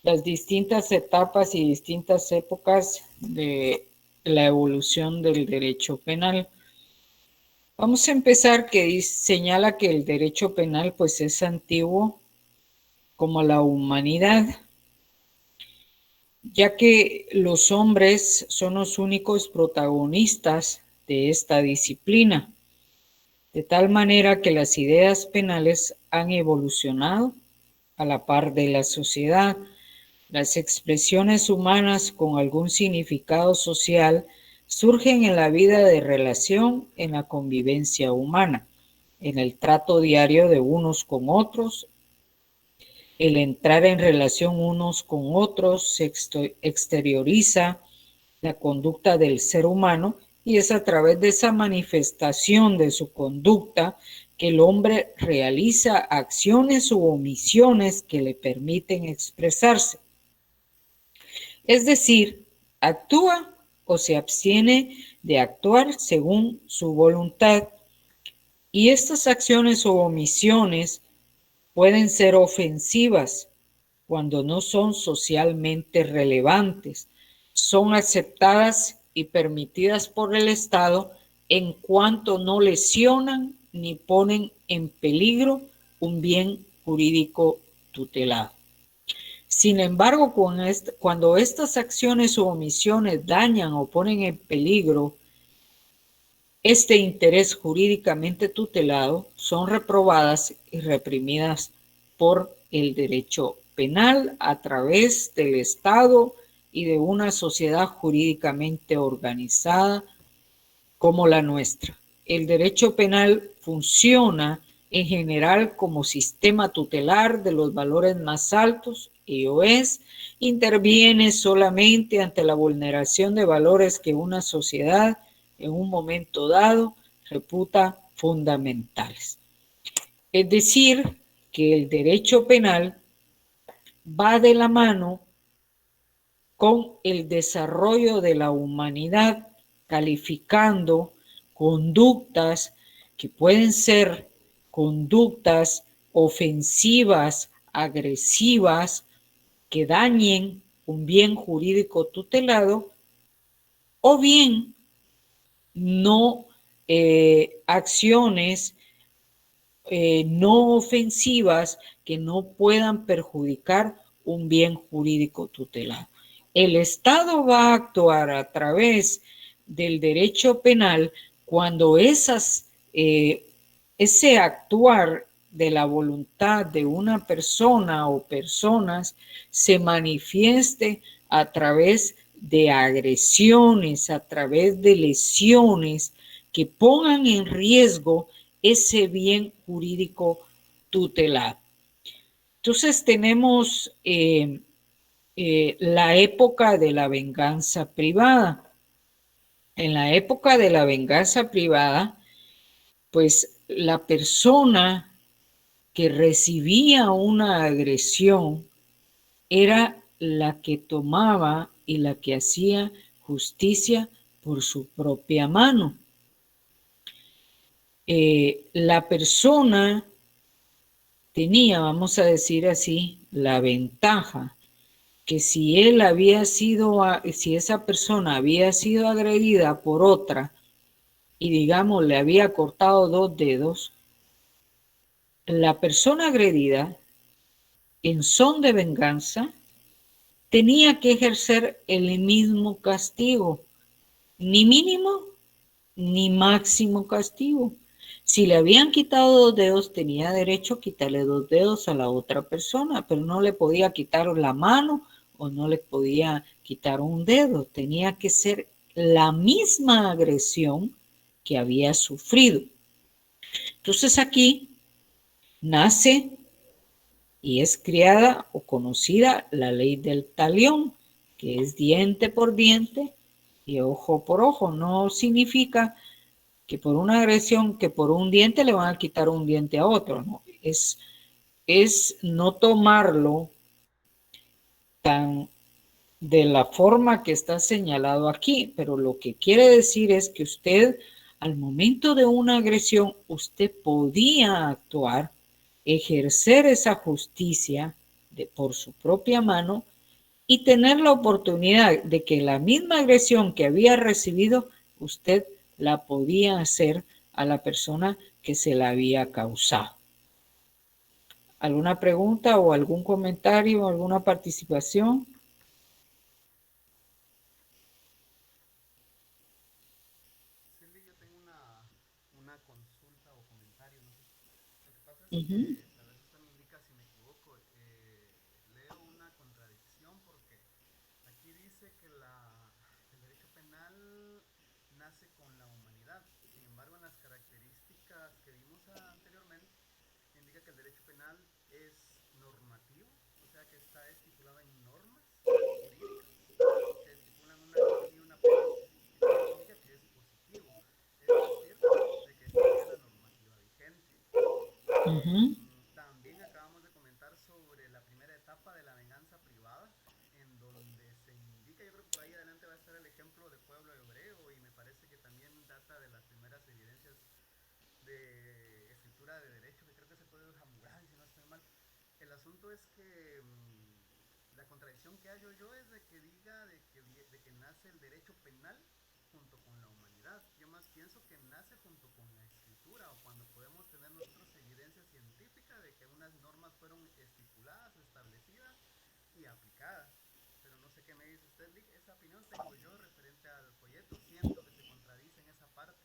las distintas etapas y distintas épocas de la evolución del derecho penal. Vamos a empezar que señala que el derecho penal pues es antiguo como la humanidad, ya que los hombres son los únicos protagonistas de esta disciplina, de tal manera que las ideas penales han evolucionado a la par de la sociedad. Las expresiones humanas con algún significado social surgen en la vida de relación, en la convivencia humana, en el trato diario de unos con otros. El entrar en relación unos con otros se exterioriza la conducta del ser humano y es a través de esa manifestación de su conducta que el hombre realiza acciones u omisiones que le permiten expresarse. Es decir, actúa o se abstiene de actuar según su voluntad. Y estas acciones o omisiones pueden ser ofensivas cuando no son socialmente relevantes, son aceptadas y permitidas por el Estado en cuanto no lesionan ni ponen en peligro un bien jurídico tutelado. Sin embargo, cuando estas acciones o omisiones dañan o ponen en peligro este interés jurídicamente tutelado, son reprobadas y reprimidas por el derecho penal a través del Estado y de una sociedad jurídicamente organizada como la nuestra. El derecho penal funciona en general como sistema tutelar de los valores más altos, ello es, interviene solamente ante la vulneración de valores que una sociedad en un momento dado reputa fundamentales. Es decir, que el derecho penal va de la mano con el desarrollo de la humanidad, calificando conductas que pueden ser conductas ofensivas, agresivas, que dañen un bien jurídico tutelado, o bien no acciones no ofensivas que no puedan perjudicar un bien jurídico tutelado. El Estado va a actuar a través del derecho penal cuando ese actuar de la voluntad de una persona o personas se manifieste a través de agresiones, a través de lesiones que pongan en riesgo ese bien jurídico tutelado. Entonces tenemos la época de la venganza privada. En la época de la venganza privada, pues la persona que recibía una agresión era la que tomaba y la que hacía justicia por su propia mano. La persona tenía, vamos a decir así, la ventaja que si esa persona había sido agredida por otra y digamos le había cortado 2 dedos, la persona agredida en son de venganza tenía que ejercer el mismo castigo, ni mínimo ni máximo castigo. Si le habían quitado 2 dedos, tenía derecho a quitarle 2 dedos a la otra persona, pero no le podía quitar la mano o no le podía quitar un dedo. Tenía que ser la misma agresión que había sufrido. Entonces aquí nace y es creada o conocida la ley del talión, que es diente por diente y ojo por ojo. No significa que por una agresión, que por un diente le van a quitar un diente a otro, ¿no? Es no tomarlo tan de la forma que está señalado aquí, pero lo que quiere decir es que usted, al momento de una agresión, usted podía actuar, ejercer esa justicia por su propia mano y tener la oportunidad de que la misma agresión que había recibido, usted la podía hacer a la persona que se la había causado. ¿Alguna pregunta o algún comentario, alguna participación? Cindy, yo tengo una consulta o comentario, no sé. Lo que pasa es que, tal vez usted me indica si me equivoco, leo una contradicción porque aquí dice que el derecho penal nace con la humanidad. Sin embargo, en las características que vimos anteriormente, indica que el derecho penal es normativo, o sea que está estipulado en normas jurídicas que estipulan una acción y una pena. Y también indica que es positivo, es decir, de que sigue la normativa vigente. También acabamos de comentar sobre la primera etapa de la venganza privada, en donde se indica, yo creo que por ahí adelante va a estar el ejemplo de Pueblo Hebreo y me parece que también data de las primeras evidencias de escritura de derecho, que creo que se puede ver Hammurabi, si no estoy mal. El asunto es que la contradicción que hallo yo es de que diga de que nace el derecho penal junto con la humanidad. Yo más pienso que nace junto con la escritura o cuando podemos tener nosotros evidencia científica de que unas normas fueron estipuladas, establecidas y aplicadas. Pero no sé qué me dice usted, Lick. Esa opinión tengo yo referente al folleto. Siento que se contradice en esa parte.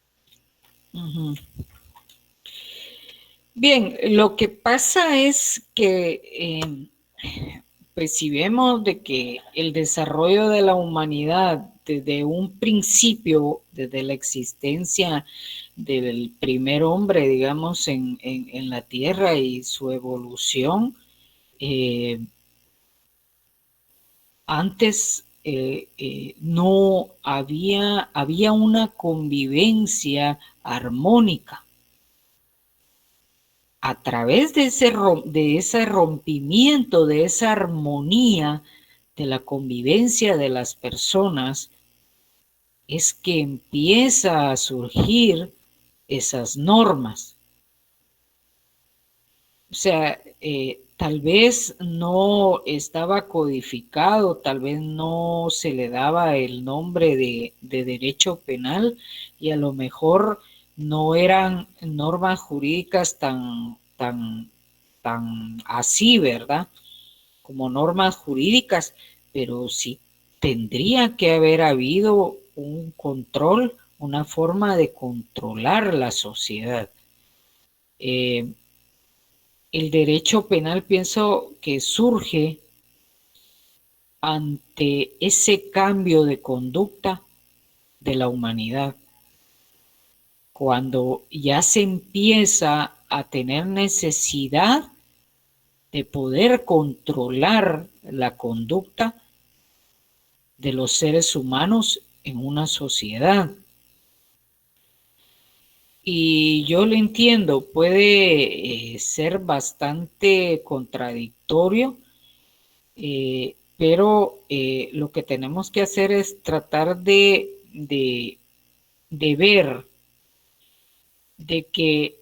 Bien, lo que pasa es que pues si vemos de que el desarrollo de la humanidad desde un principio, desde la existencia del primer hombre, digamos, en la Tierra y su evolución, antes no había una convivencia armónica. A través de ese rompimiento, de esa armonía de la convivencia de las personas, es que empieza a surgir esas normas. O sea, tal vez no estaba codificado, tal vez no se le daba el nombre de derecho penal y a lo mejor no eran normas jurídicas tan así, ¿verdad? Como normas jurídicas, pero sí tendría que haber habido un control, una forma de controlar la sociedad. El derecho penal pienso que surge ante ese cambio de conducta de la humanidad, cuando ya se empieza a tener necesidad de poder controlar la conducta de los seres humanos en una sociedad. Y yo lo entiendo, puede ser bastante contradictorio, pero lo que tenemos que hacer es tratar de ver de que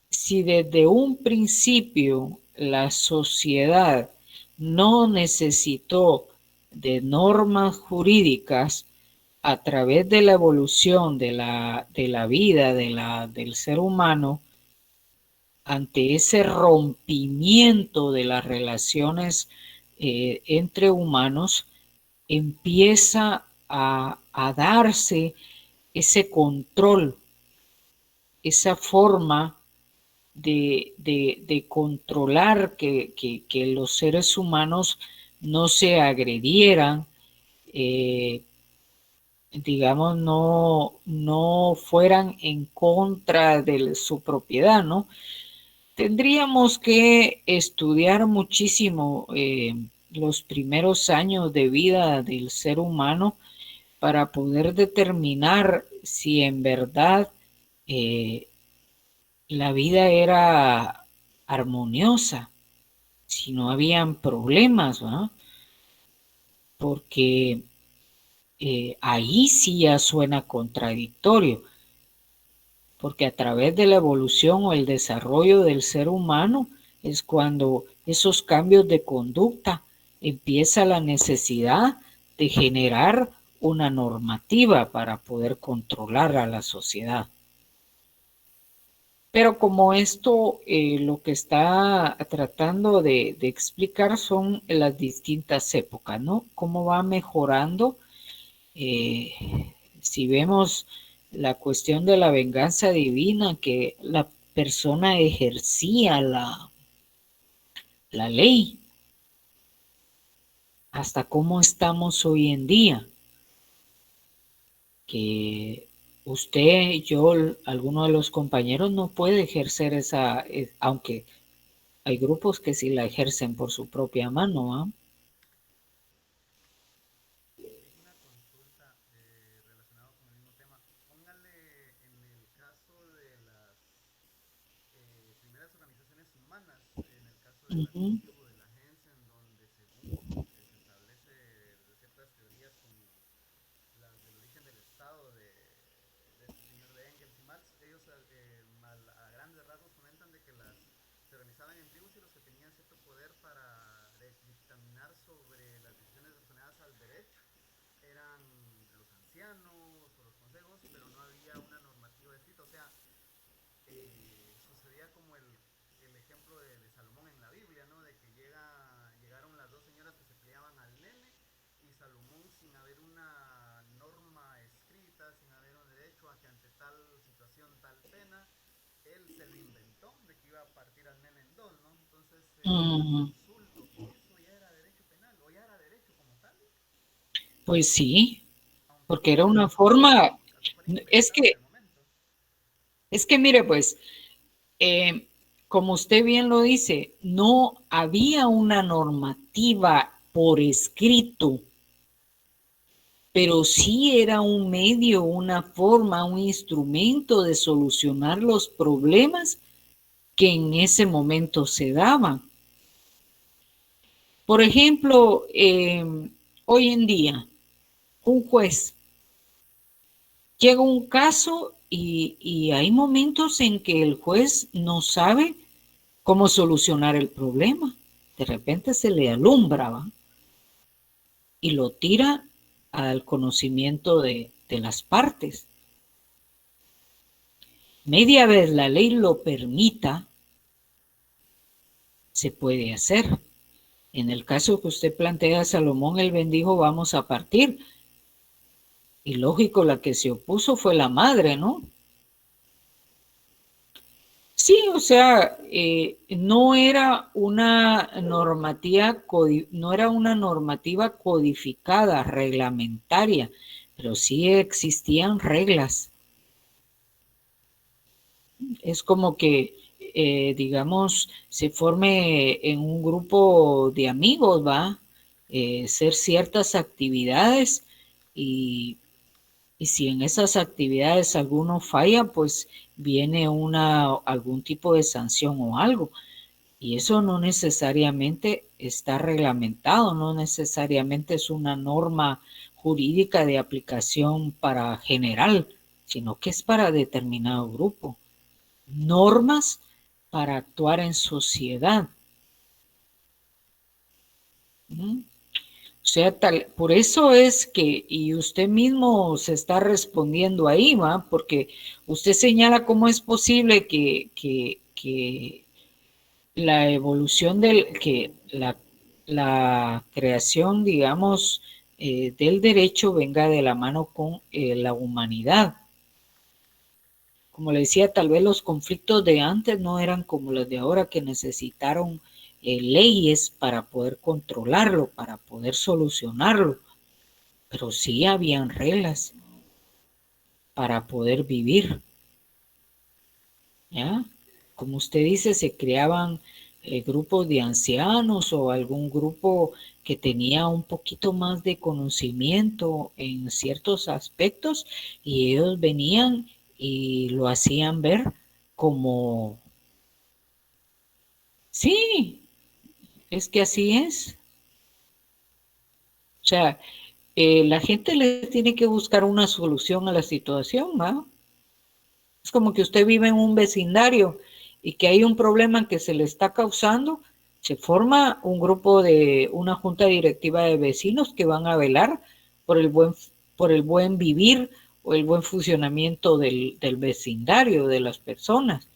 si desde un principio la sociedad no necesitó de normas jurídicas a través de la evolución de la vida del ser humano, ante ese rompimiento de las relaciones entre humanos, empieza a darse ese control, esa forma de controlar que los seres humanos no se agredieran, digamos, no fueran en contra de su propiedad, ¿no? Tendríamos que estudiar muchísimo los primeros años de vida del ser humano para poder determinar si en verdad la vida era armoniosa, si no habían problemas, ¿no? Porque ahí sí ya suena contradictorio, porque a través de la evolución o el desarrollo del ser humano es cuando esos cambios de conducta empieza la necesidad de generar una normativa para poder controlar a la sociedad. Pero como esto lo que está tratando de explicar son las distintas épocas, ¿no? Cómo va mejorando. Si vemos la cuestión de la venganza divina, que la persona ejercía la ley, hasta cómo estamos hoy en día, que usted, yo, alguno de los compañeros no puede ejercer esa, aunque hay grupos que sí la ejercen por su propia mano, ¿ah? Una consulta relacionada con el mismo tema. Póngale en el caso de las primeras organizaciones humanas, en el caso de la tribu, de la agencia, en donde según se establece de ciertas teorías como las del origen del Estado de este señor de Engels y Marx, ellos a grandes rasgos comentan de que se organizaban en tribus y los que tenían cierto poder para dictaminar sobre las decisiones relacionadas al derecho eran los ancianos o los consejos, pero no había una normativa escrita. O sea, sucedía como el ejemplo de Salomón en la Biblia, ¿no? De que llegaron las dos señoras que se peleaban al nene y Salomón, sin haber una norma escrita, sin haber un derecho a que ante tal situación, tal pena, él se lo inventó de que iba a partir al nene en dos, ¿no? Entonces, insulto, eso ya era derecho penal o ya era derecho como tal. Pues sí, porque era una forma, es que mire, pues, como usted bien lo dice, no había una normativa por escrito, pero sí era un medio, una forma, un instrumento de solucionar los problemas que en ese momento se daban. Por ejemplo, hoy en día, un juez llega un caso y hay momentos en que el juez no sabe cómo solucionar el problema. De repente se le alumbra, ¿va? Y lo tira al conocimiento de las partes. Media vez la ley lo permita, se puede hacer. En el caso que usted plantea, Salomón, él bendijo, vamos a partir. Y lógico, la que se opuso fue la madre, ¿no? Sí, o sea, no era una normativa codificada, reglamentaria, pero sí existían reglas. Es como que, digamos, se forme en un grupo de amigos, ¿va? Hacer ciertas actividades y si en esas actividades alguno falla, pues viene algún tipo de sanción o algo. Y eso no necesariamente está reglamentado, no necesariamente es una norma jurídica de aplicación para general, sino que es para determinado grupo. Normas para actuar en sociedad. ¿Mm? O sea, por eso es que, y usted mismo se está respondiendo ahí, ¿va? Porque usted señala cómo es posible que la evolución la creación, digamos, del derecho venga de la mano con la humanidad. Como le decía, tal vez los conflictos de antes no eran como los de ahora, que necesitaron leyes para poder controlarlo, para poder solucionarlo, pero sí habían reglas para poder vivir, ¿ya? Como usted dice, se creaban grupos de ancianos o algún grupo que tenía un poquito más de conocimiento en ciertos aspectos y ellos venían y lo hacían ver como, sí, es que así es. O sea, la gente le tiene que buscar una solución a la situación, ¿no? Es como que usted vive en un vecindario y que hay un problema que se le está causando, se forma un grupo de una junta directiva de vecinos que van a velar por el buen vivir o el buen funcionamiento del vecindario, de las personas.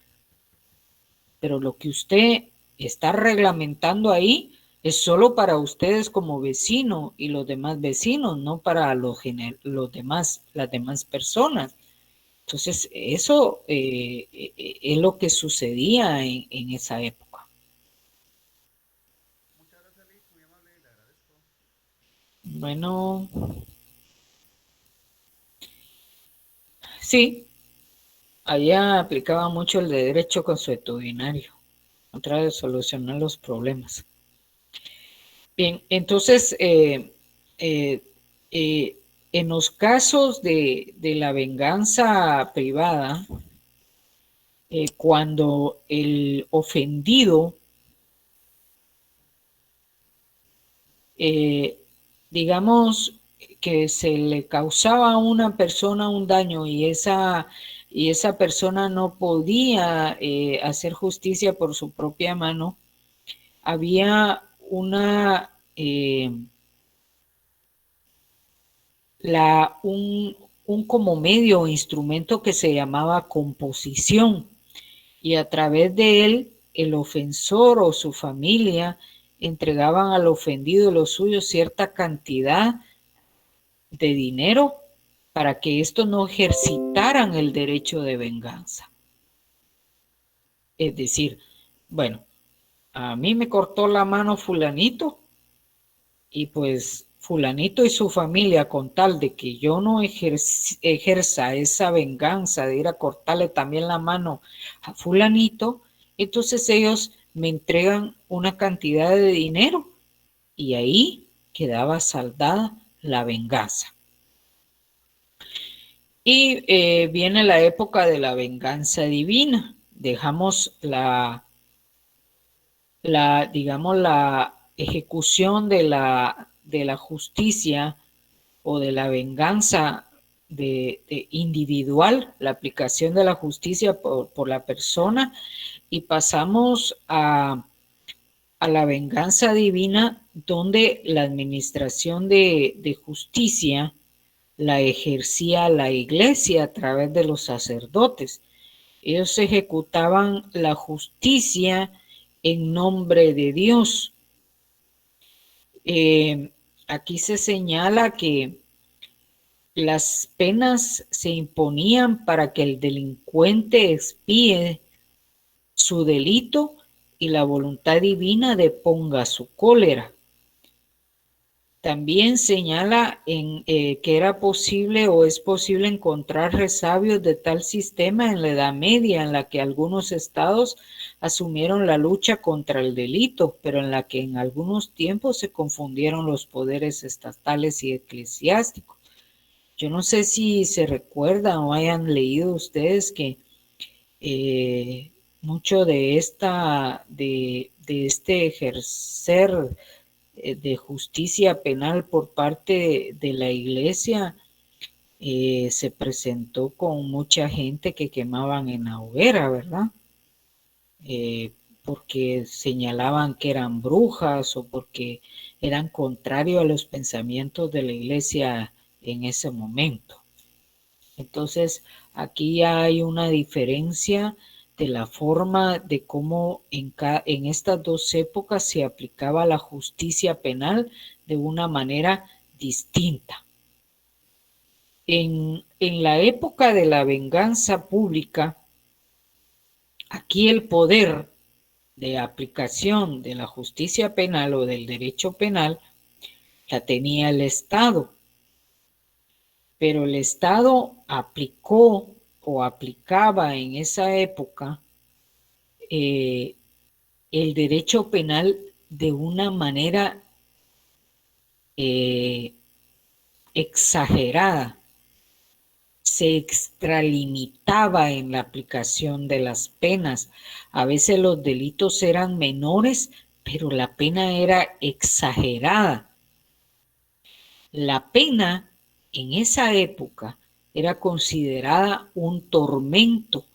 Pero lo que usted está reglamentando ahí es solo para ustedes como vecino y los demás vecinos, no para las demás personas. Entonces, eso es lo que sucedía en esa época. Muchas gracias, Liz, muy amable, le agradezco. Bueno, sí, allá aplicaba mucho el de derecho consuetudinario, tratar de solucionar los problemas. Bien, entonces, en los casos de la venganza privada, cuando el ofendido, digamos que se le causaba a una persona un daño y esa persona no podía hacer justicia por su propia mano, había un como medio o instrumento que se llamaba composición, y a través de él el ofensor o su familia entregaban al ofendido lo suyo cierta cantidad de dinero para que estos no ejercitaran el derecho de venganza. Es decir, bueno, a mí me cortó la mano fulanito y pues fulanito y su familia, con tal de que yo no ejerza esa venganza de ir a cortarle también la mano a fulanito, entonces ellos me entregan una cantidad de dinero y ahí quedaba saldada la venganza. Y viene la época de la venganza divina. Dejamos digamos, la ejecución de la justicia o de la venganza de individual, la aplicación de la justicia por la persona, y pasamos a la venganza divina, donde la administración de justicia la ejercía la iglesia a través de los sacerdotes. Ellos ejecutaban la justicia en nombre de Dios. Aquí se señala que las penas se imponían para que el delincuente expíe su delito y la voluntad divina deponga su cólera. También señala que era posible o es posible encontrar resabios de tal sistema en la Edad Media, en la que algunos estados asumieron la lucha contra el delito, pero en la que en algunos tiempos se confundieron los poderes estatales y eclesiásticos. Yo no sé si se recuerdan o hayan leído ustedes que mucho de este ejercer de justicia penal por parte de la iglesia se presentó con mucha gente que quemaban en la hoguera, ¿verdad? Porque señalaban que eran brujas o porque eran contrarios a los pensamientos de la iglesia en ese momento. Entonces, aquí hay una diferencia de la forma de cómo en estas dos épocas se aplicaba la justicia penal de una manera distinta. En la época de la venganza pública, aquí el poder de aplicación de la justicia penal o del derecho penal la tenía el Estado. Pero el Estado aplicó o aplicaba en esa época el derecho penal de una manera exagerada. Se extralimitaba en la aplicación de las penas. A veces los delitos eran menores, pero la pena era exagerada. La pena en esa época era considerada un tormento.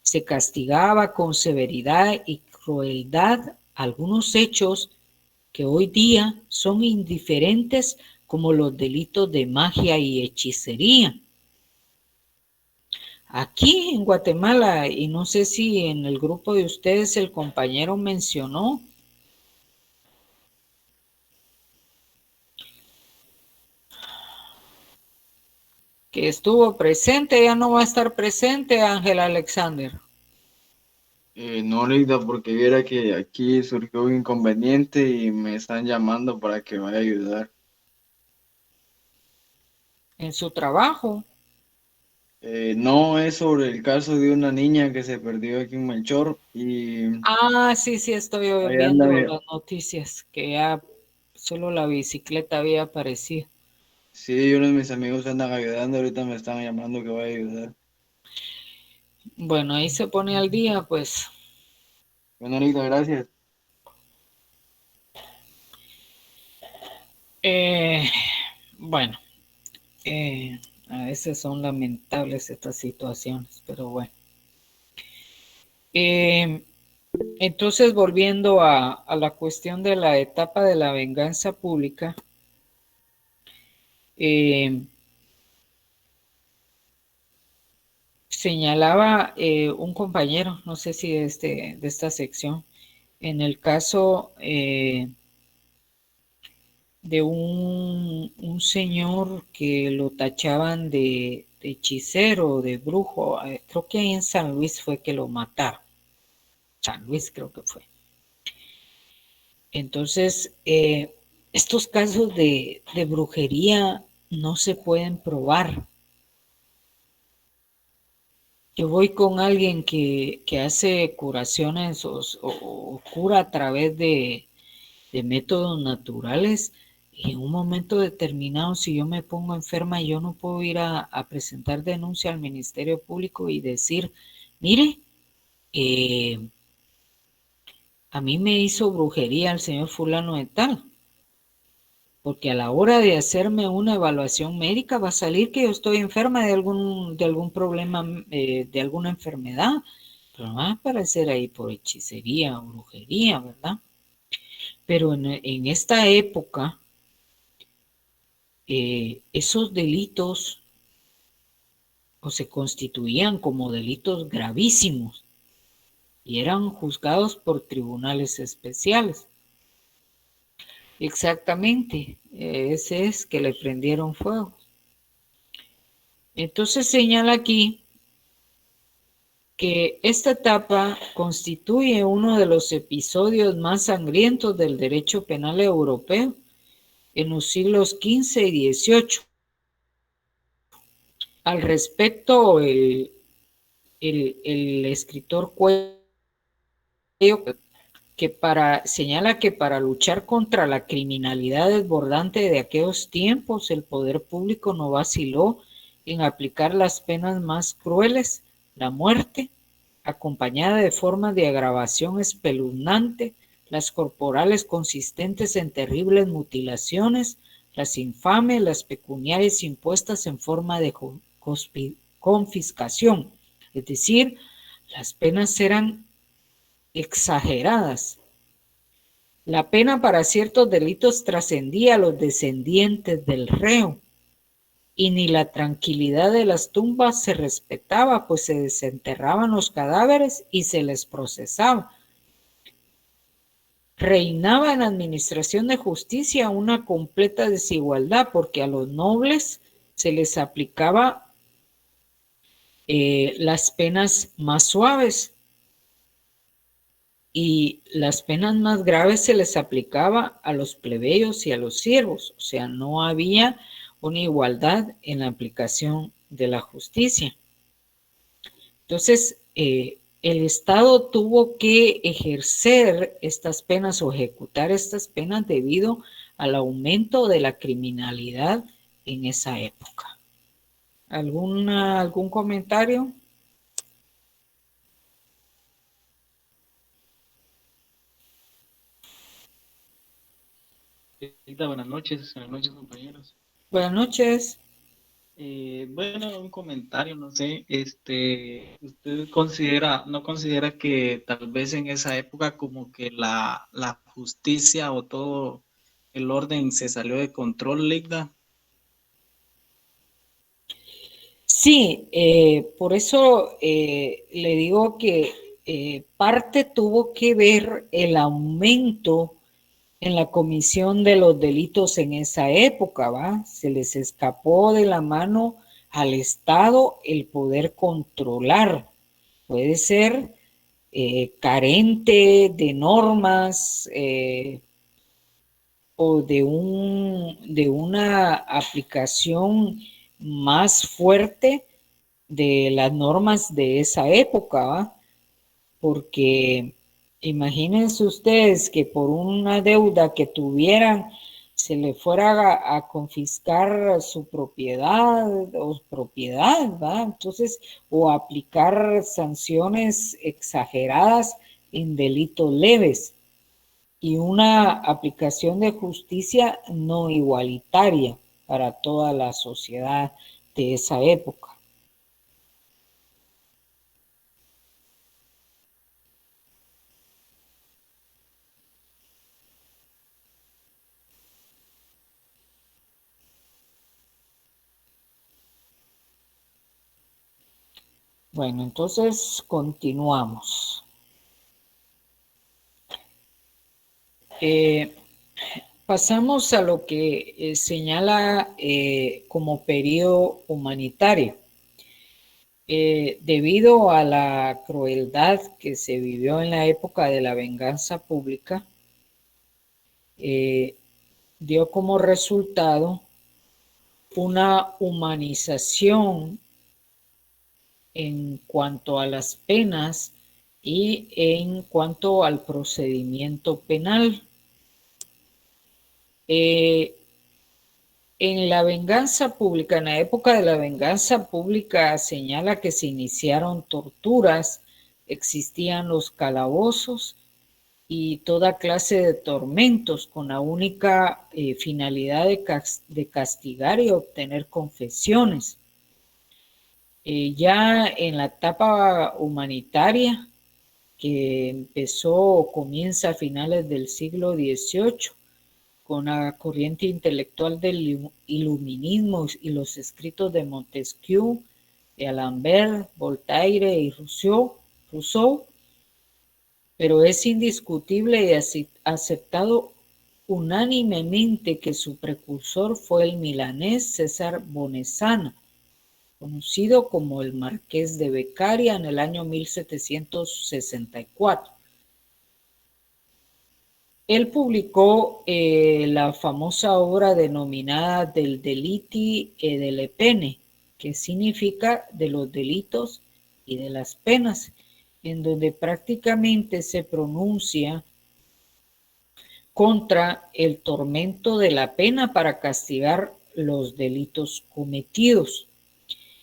Se castigaba con severidad y crueldad algunos hechos que hoy día son indiferentes, como los delitos de magia y hechicería. Aquí en Guatemala, y no sé si en el grupo de ustedes el compañero mencionó, que estuvo presente, ya no va a estar presente, Ángel Alexander. No, Lida, porque viera que aquí surgió un inconveniente y me están llamando para que vaya a ayudar. En su trabajo. No, es sobre el caso de una niña que se perdió aquí en Melchor y Sí, estoy ahí viendo anda. las noticias, que ya solo la bicicleta había aparecido. Sí, uno de mis amigos andan ayudando, ahorita me están llamando que vaya a ayudar. Bueno, ahí se pone al día, pues. Bueno, Lida, gracias. Bueno, a veces son lamentables estas situaciones, pero bueno. Entonces, volviendo a la cuestión de la etapa de la venganza pública, señalaba un compañero, no sé si de esta sección, en el caso de un señor que lo tachaban de hechicero, de brujo, creo que ahí en San Luis fue que lo mataron. San Luis creo que fue. Entonces, estos casos de brujería no se pueden probar. Yo voy con alguien que hace curaciones o cura a través de métodos naturales, y en un momento determinado, si yo me pongo enferma, yo no puedo ir a presentar denuncia al Ministerio Público y decir, mire, a mí me hizo brujería el señor fulano de tal, porque a la hora de hacerme una evaluación médica va a salir que yo estoy enferma de algún problema, de alguna enfermedad, pero no va a aparecer ahí por hechicería o brujería, ¿verdad? Pero en esta época, esos delitos o se constituían como delitos gravísimos y eran juzgados por tribunales especiales. Exactamente, ese es que le prendieron fuego. Entonces señala aquí que esta etapa constituye uno de los episodios más sangrientos del derecho penal europeo en los siglos XV y XVIII. Al respecto, el escritor Cuello señala que para luchar contra la criminalidad desbordante de aquellos tiempos, el poder público no vaciló en aplicar las penas más crueles, la muerte, acompañada de formas de agravación espeluznante, las corporales consistentes en terribles mutilaciones, las infames, las pecuniarias impuestas en forma de confiscación. Es decir, las penas eran exageradas. La pena para ciertos delitos trascendía a los descendientes del reo y ni la tranquilidad de las tumbas se respetaba, pues se desenterraban los cadáveres y se les procesaba. Reinaba en la administración de justicia una completa desigualdad, porque a los nobles se les aplicaba las penas más suaves y las penas más graves se les aplicaba a los plebeyos y a los siervos. O sea, no había una igualdad en la aplicación de la justicia. Entonces, el Estado tuvo que ejercer estas penas o ejecutar estas penas debido al aumento de la criminalidad en esa época. ¿Algún comentario? Buenas noches, compañeros. Buenas noches. Bueno, un comentario, no sé, ¿usted no considera que tal vez en esa época como que la justicia o todo el orden se salió de control, Ligda? Sí, por eso le digo que parte tuvo que ver el aumento en la comisión de los delitos en esa época, ¿va? Se les escapó de la mano al Estado el poder controlar. Puede ser carente de normas o de una aplicación más fuerte de las normas de esa época, ¿va? Porque imagínense ustedes que por una deuda que tuvieran se le fuera a confiscar su propiedad o propiedad, ¿va? Entonces, o aplicar sanciones exageradas en delitos leves y una aplicación de justicia no igualitaria para toda la sociedad de esa época. Bueno, entonces continuamos. Pasamos a lo que señala como periodo humanitario. Debido a la crueldad que se vivió en la época de la venganza pública, dio como resultado una humanización en cuanto a las penas y en cuanto al procedimiento penal. En la venganza pública, en la época de la venganza pública, señala que se iniciaron torturas, existían los calabozos y toda clase de tormentos con la única finalidad de castigar y obtener confesiones. Ya en la etapa humanitaria, que empezó o comienza a finales del siglo XVIII, con la corriente intelectual del iluminismo y los escritos de Montesquieu, de D'Alembert, Voltaire y Rousseau, pero es indiscutible y aceptado unánimemente que su precursor fue el milanés César Bonesana, conocido como el Marqués de Beccaria en el año 1764. Él publicó la famosa obra denominada Del deliti e delle pene, que significa de los delitos y de las penas, en donde prácticamente se pronuncia contra el tormento de la pena para castigar los delitos cometidos.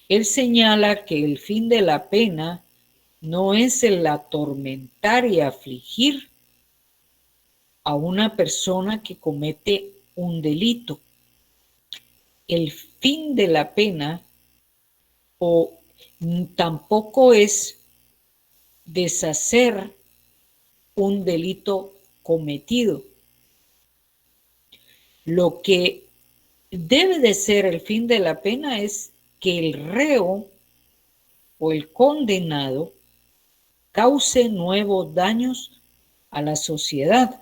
Él señala que el fin de la pena no es el atormentar y afligir a una persona que comete un delito. El fin de la pena tampoco es deshacer un delito cometido. Lo que debe de ser el fin de la pena es que el reo o el condenado cause nuevos daños a la sociedad.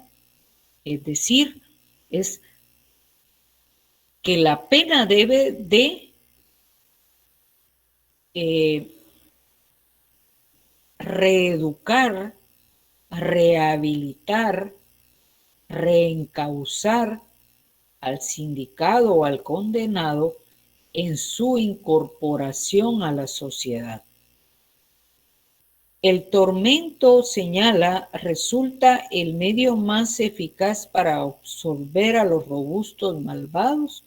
Es decir, es que la pena debe de reeducar, rehabilitar, reencauzar al sindicado o al condenado en su incorporación a la sociedad. El tormento, señala, resulta el medio más eficaz para absorber a los robustos malvados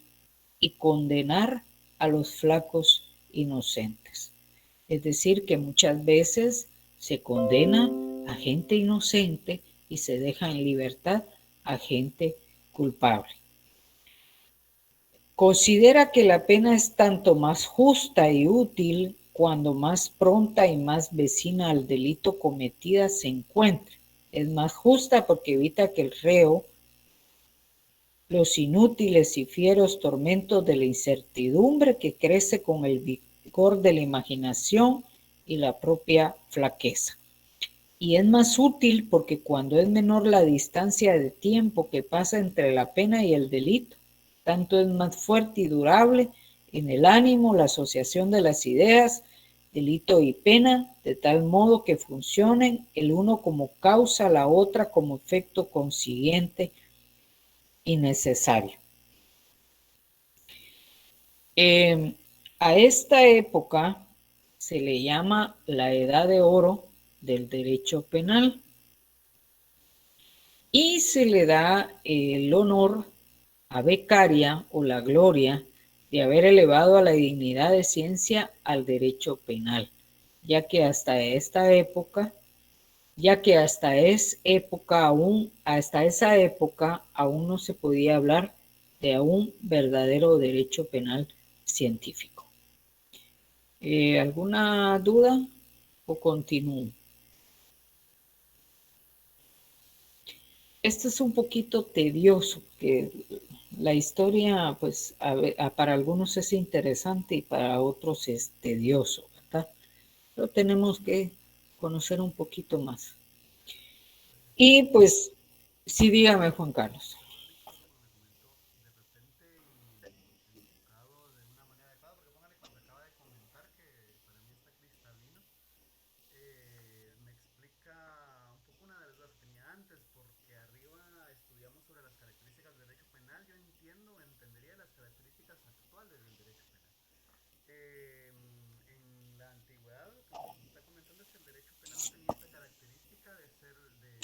y condenar a los flacos inocentes. Es decir, que muchas veces se condena a gente inocente y se deja en libertad a gente culpable. Considera que la pena es tanto más justa y útil cuando más pronta y más vecina al delito cometida se encuentre. Es más justa porque evita que el reo los inútiles y fieros tormentos de la incertidumbre que crece con el vigor de la imaginación y la propia flaqueza. Y es más útil porque cuando es menor la distancia de tiempo que pasa entre la pena y el delito, tanto es más fuerte y durable en el ánimo la asociación de las ideas, delito y pena, de tal modo que funcionen el uno como causa, la otra como efecto consiguiente y necesario. A esta época se le llama la edad de oro del derecho penal y se le da el honor a Beccaria o la gloria de haber elevado a la dignidad de ciencia al derecho penal, ya que hasta esa época aún no se podía hablar de un verdadero derecho penal científico. ¿Alguna duda o continúo? Esto es un poquito tedioso, que la historia, pues, para algunos es interesante y para otros es tedioso, ¿verdad? Pero tenemos que conocer un poquito más. Y pues, sí, dígame, Juan Carlos. Me explica un poco una de las dudas que tenía antes, porque arriba estudiamos sobre las características del derecho penal. Yo entendería las características actuales del derecho penal. En la antigüedad, lo que nos está comentando es que el derecho penal no tenía esta característica de ser de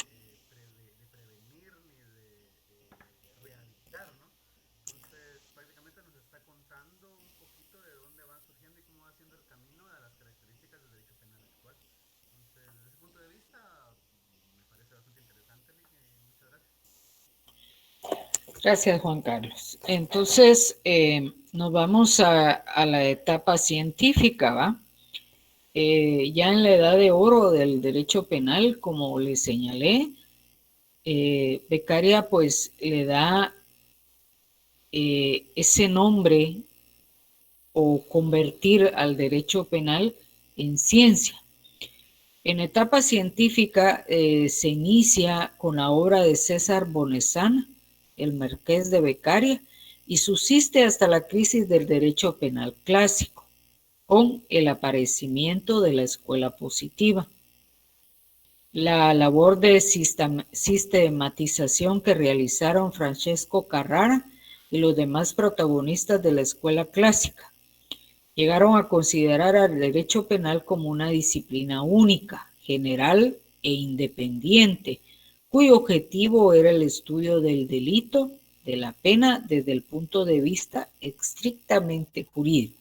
prevenir ni de rehabilitar, ¿no? Entonces, prácticamente nos está contando un poquito de dónde van surgiendo y cómo va siendo el camino a las características del derecho penal actual. Entonces, desde ese punto de vista, me parece bastante interesante, Lick, muchas gracias. Gracias, Juan Carlos. Entonces, nos vamos a la etapa científica, ¿va? Ya en la edad de oro del derecho penal, como les señalé, Beccaria pues le da ese nombre o convertir al derecho penal en ciencia. En etapa científica se inicia con la obra de César Bonesana el Marqués de Beccaria, y subsiste hasta la crisis del derecho penal clásico, con el aparecimiento de la escuela positiva. La labor de sistematización que realizaron Francesco Carrara y los demás protagonistas de la escuela clásica llegaron a considerar al derecho penal como una disciplina única, general e independiente, cuyo objetivo era el estudio del delito, de la pena, desde el punto de vista estrictamente jurídico.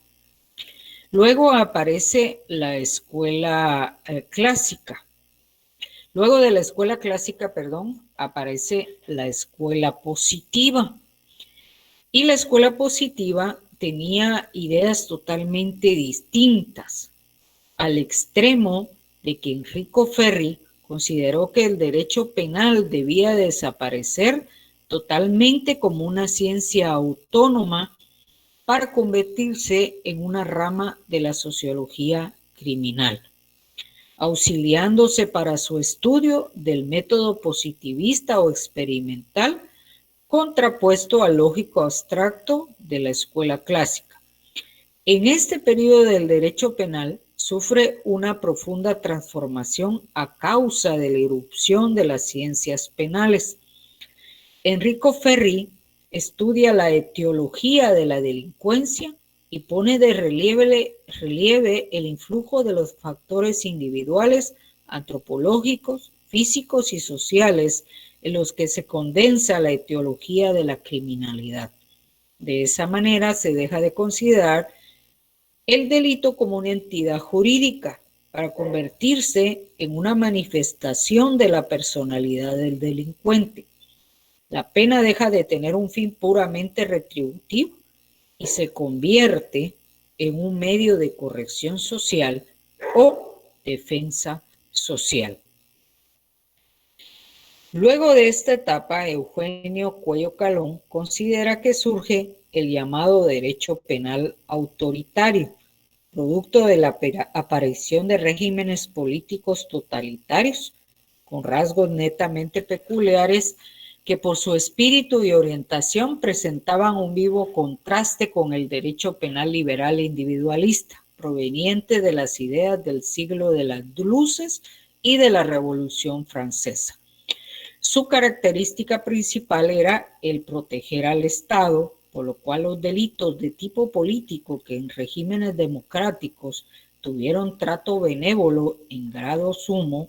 Luego aparece la escuela clásica. Luego de la escuela clásica, aparece la escuela positiva. Y la escuela positiva tenía ideas totalmente distintas, al extremo de que Enrico Ferri consideró que el derecho penal debía desaparecer totalmente como una ciencia autónoma para convertirse en una rama de la sociología criminal, auxiliándose para su estudio del método positivista o experimental, contrapuesto al lógico abstracto de la escuela clásica. En este periodo del derecho penal sufre una profunda transformación a causa de la irrupción de las ciencias penales. Enrico Ferri estudia la etiología de la delincuencia y pone de relieve el influjo de los factores individuales, antropológicos, físicos y sociales en los que se condensa la etiología de la criminalidad. De esa manera se deja de considerar el delito como una entidad jurídica para convertirse en una manifestación de la personalidad del delincuente. La pena deja de tener un fin puramente retributivo y se convierte en un medio de corrección social o defensa social. Luego de esta etapa, Eugenio Cuello Calón considera que surge el llamado derecho penal autoritario, producto de la aparición de regímenes políticos totalitarios con rasgos netamente peculiares que por su espíritu y orientación presentaban un vivo contraste con el derecho penal liberal e individualista, proveniente de las ideas del siglo de las luces y de la Revolución Francesa. Su característica principal era el proteger al Estado, por lo cual los delitos de tipo político que en regímenes democráticos tuvieron trato benévolo en grado sumo,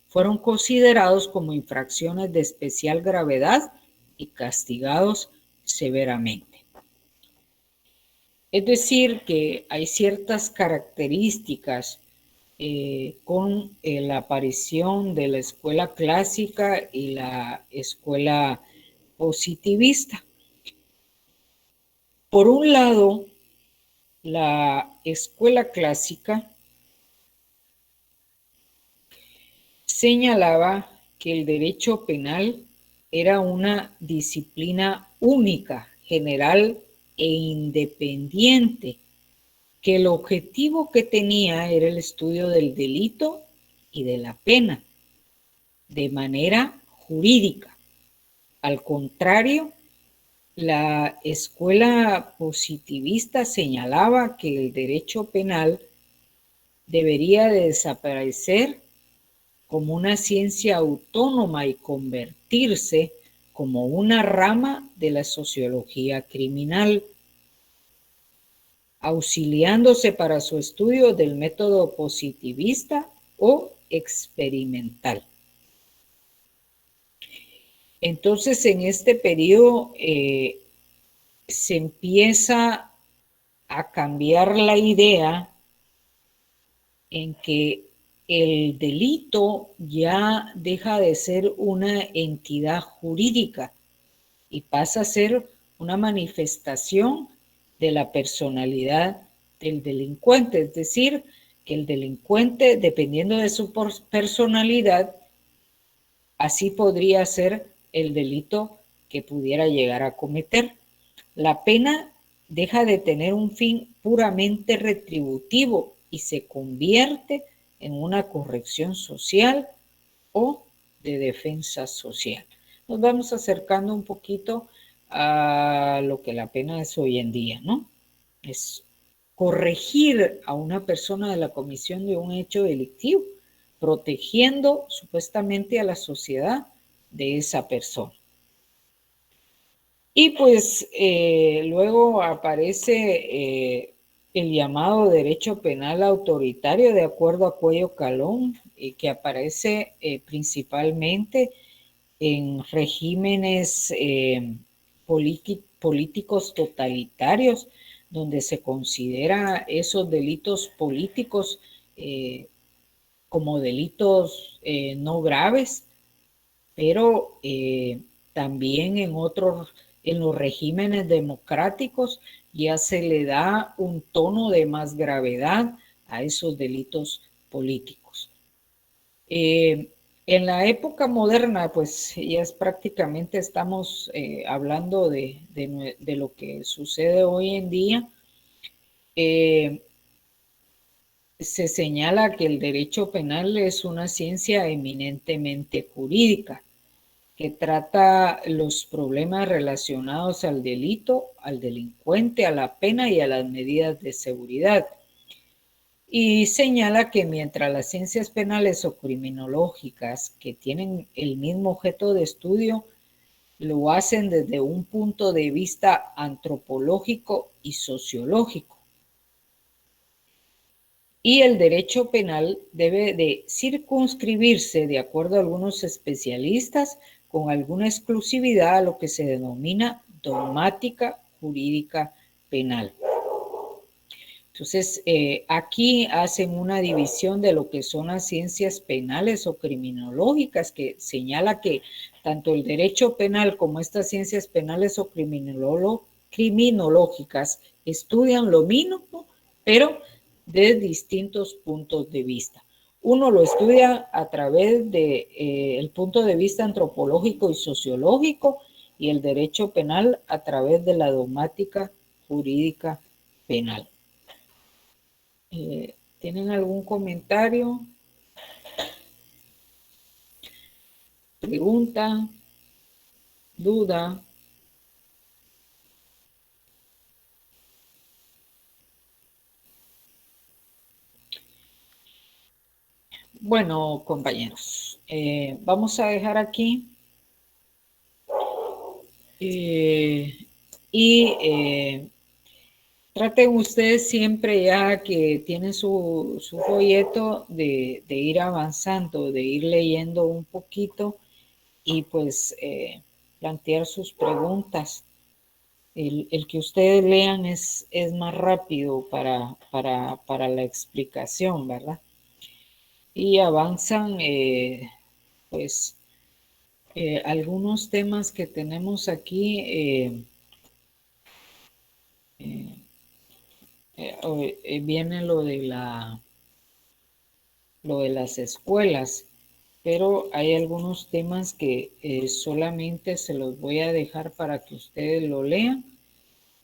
fueron considerados como infracciones de especial gravedad y castigados severamente. Es decir, que hay ciertas características con la aparición de la escuela clásica y la escuela positivista. Por un lado, la escuela clásica señalaba que el derecho penal era una disciplina única, general e independiente, que el objetivo que tenía era el estudio del delito y de la pena de manera jurídica. Al contrario, la escuela positivista señalaba que el derecho penal debería de desaparecer como una ciencia autónoma y convertirse como una rama de la sociología criminal, auxiliándose para su estudio del método positivista o experimental. Entonces, en este periodo se empieza a cambiar la idea en que el delito ya deja de ser una entidad jurídica y pasa a ser una manifestación de la personalidad del delincuente, es decir, que el delincuente, dependiendo de su personalidad, así podría ser el delito que pudiera llegar a cometer. La pena deja de tener un fin puramente retributivo y se convierte en una corrección social o de defensa social. nos vamos acercando un poquito a lo que la pena es hoy en día, ¿no? Es corregir a una persona de la comisión de un hecho delictivo, protegiendo supuestamente a la sociedad de esa persona. Y pues luego aparece el llamado derecho penal autoritario de acuerdo a Cuello Calón, que aparece principalmente en regímenes políticos totalitarios, donde se considera esos delitos políticos como delitos no graves, pero también en los regímenes democráticos ya se le da un tono de más gravedad a esos delitos políticos. En la época moderna, pues ya es prácticamente estamos hablando de lo que sucede hoy en día. Se señala que el derecho penal es una ciencia eminentemente jurídica, que trata los problemas relacionados al delito, al delincuente, a la pena y a las medidas de seguridad. Y señala que mientras las ciencias penales o criminológicas, que tienen el mismo objeto de estudio, lo hacen desde un punto de vista antropológico y sociológico. Y el derecho penal debe de circunscribirse, de acuerdo a algunos especialistas, con alguna exclusividad a lo que se denomina dogmática jurídica penal. Entonces, aquí hacen una división de lo que son las ciencias penales o criminológicas, que señala que tanto el derecho penal como estas ciencias penales o criminológicas estudian lo mismo, pero de distintos puntos de vista. Uno lo estudia a través de el punto de vista antropológico y sociológico, y el derecho penal a través de la dogmática jurídica penal. ¿Tienen algún comentario? ¿Pregunta? ¿Duda? Bueno, compañeros, vamos a dejar aquí traten ustedes siempre, ya que tienen su folleto, de ir avanzando, de ir leyendo un poquito y pues plantear sus preguntas. El que ustedes lean es más rápido para la explicación, ¿verdad? Y avanzan pues algunos temas que tenemos aquí. Viene lo de las escuelas, pero hay algunos temas que solamente se los voy a dejar para que ustedes lo lean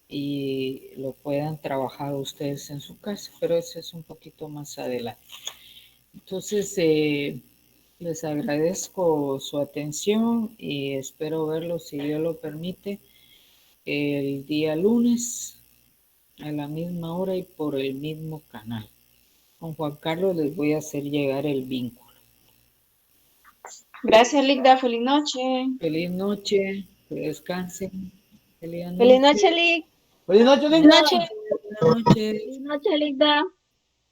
y lo puedan trabajar ustedes en su casa, pero eso es un poquito más adelante. Entonces, les agradezco su atención y espero verlos, si Dios lo permite, el día lunes a la misma hora y por el mismo canal. Con Juan Carlos les voy a hacer llegar el vínculo. Gracias, Ligda. Feliz noche. Feliz noche, que descansen. Feliz noche. Feliz noche, Lick. Feliz noche, Feliz Linda. noche. Buenas noches. Feliz noche, Ligda.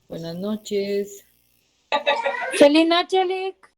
Buenas noches. Feliz noche, Lick.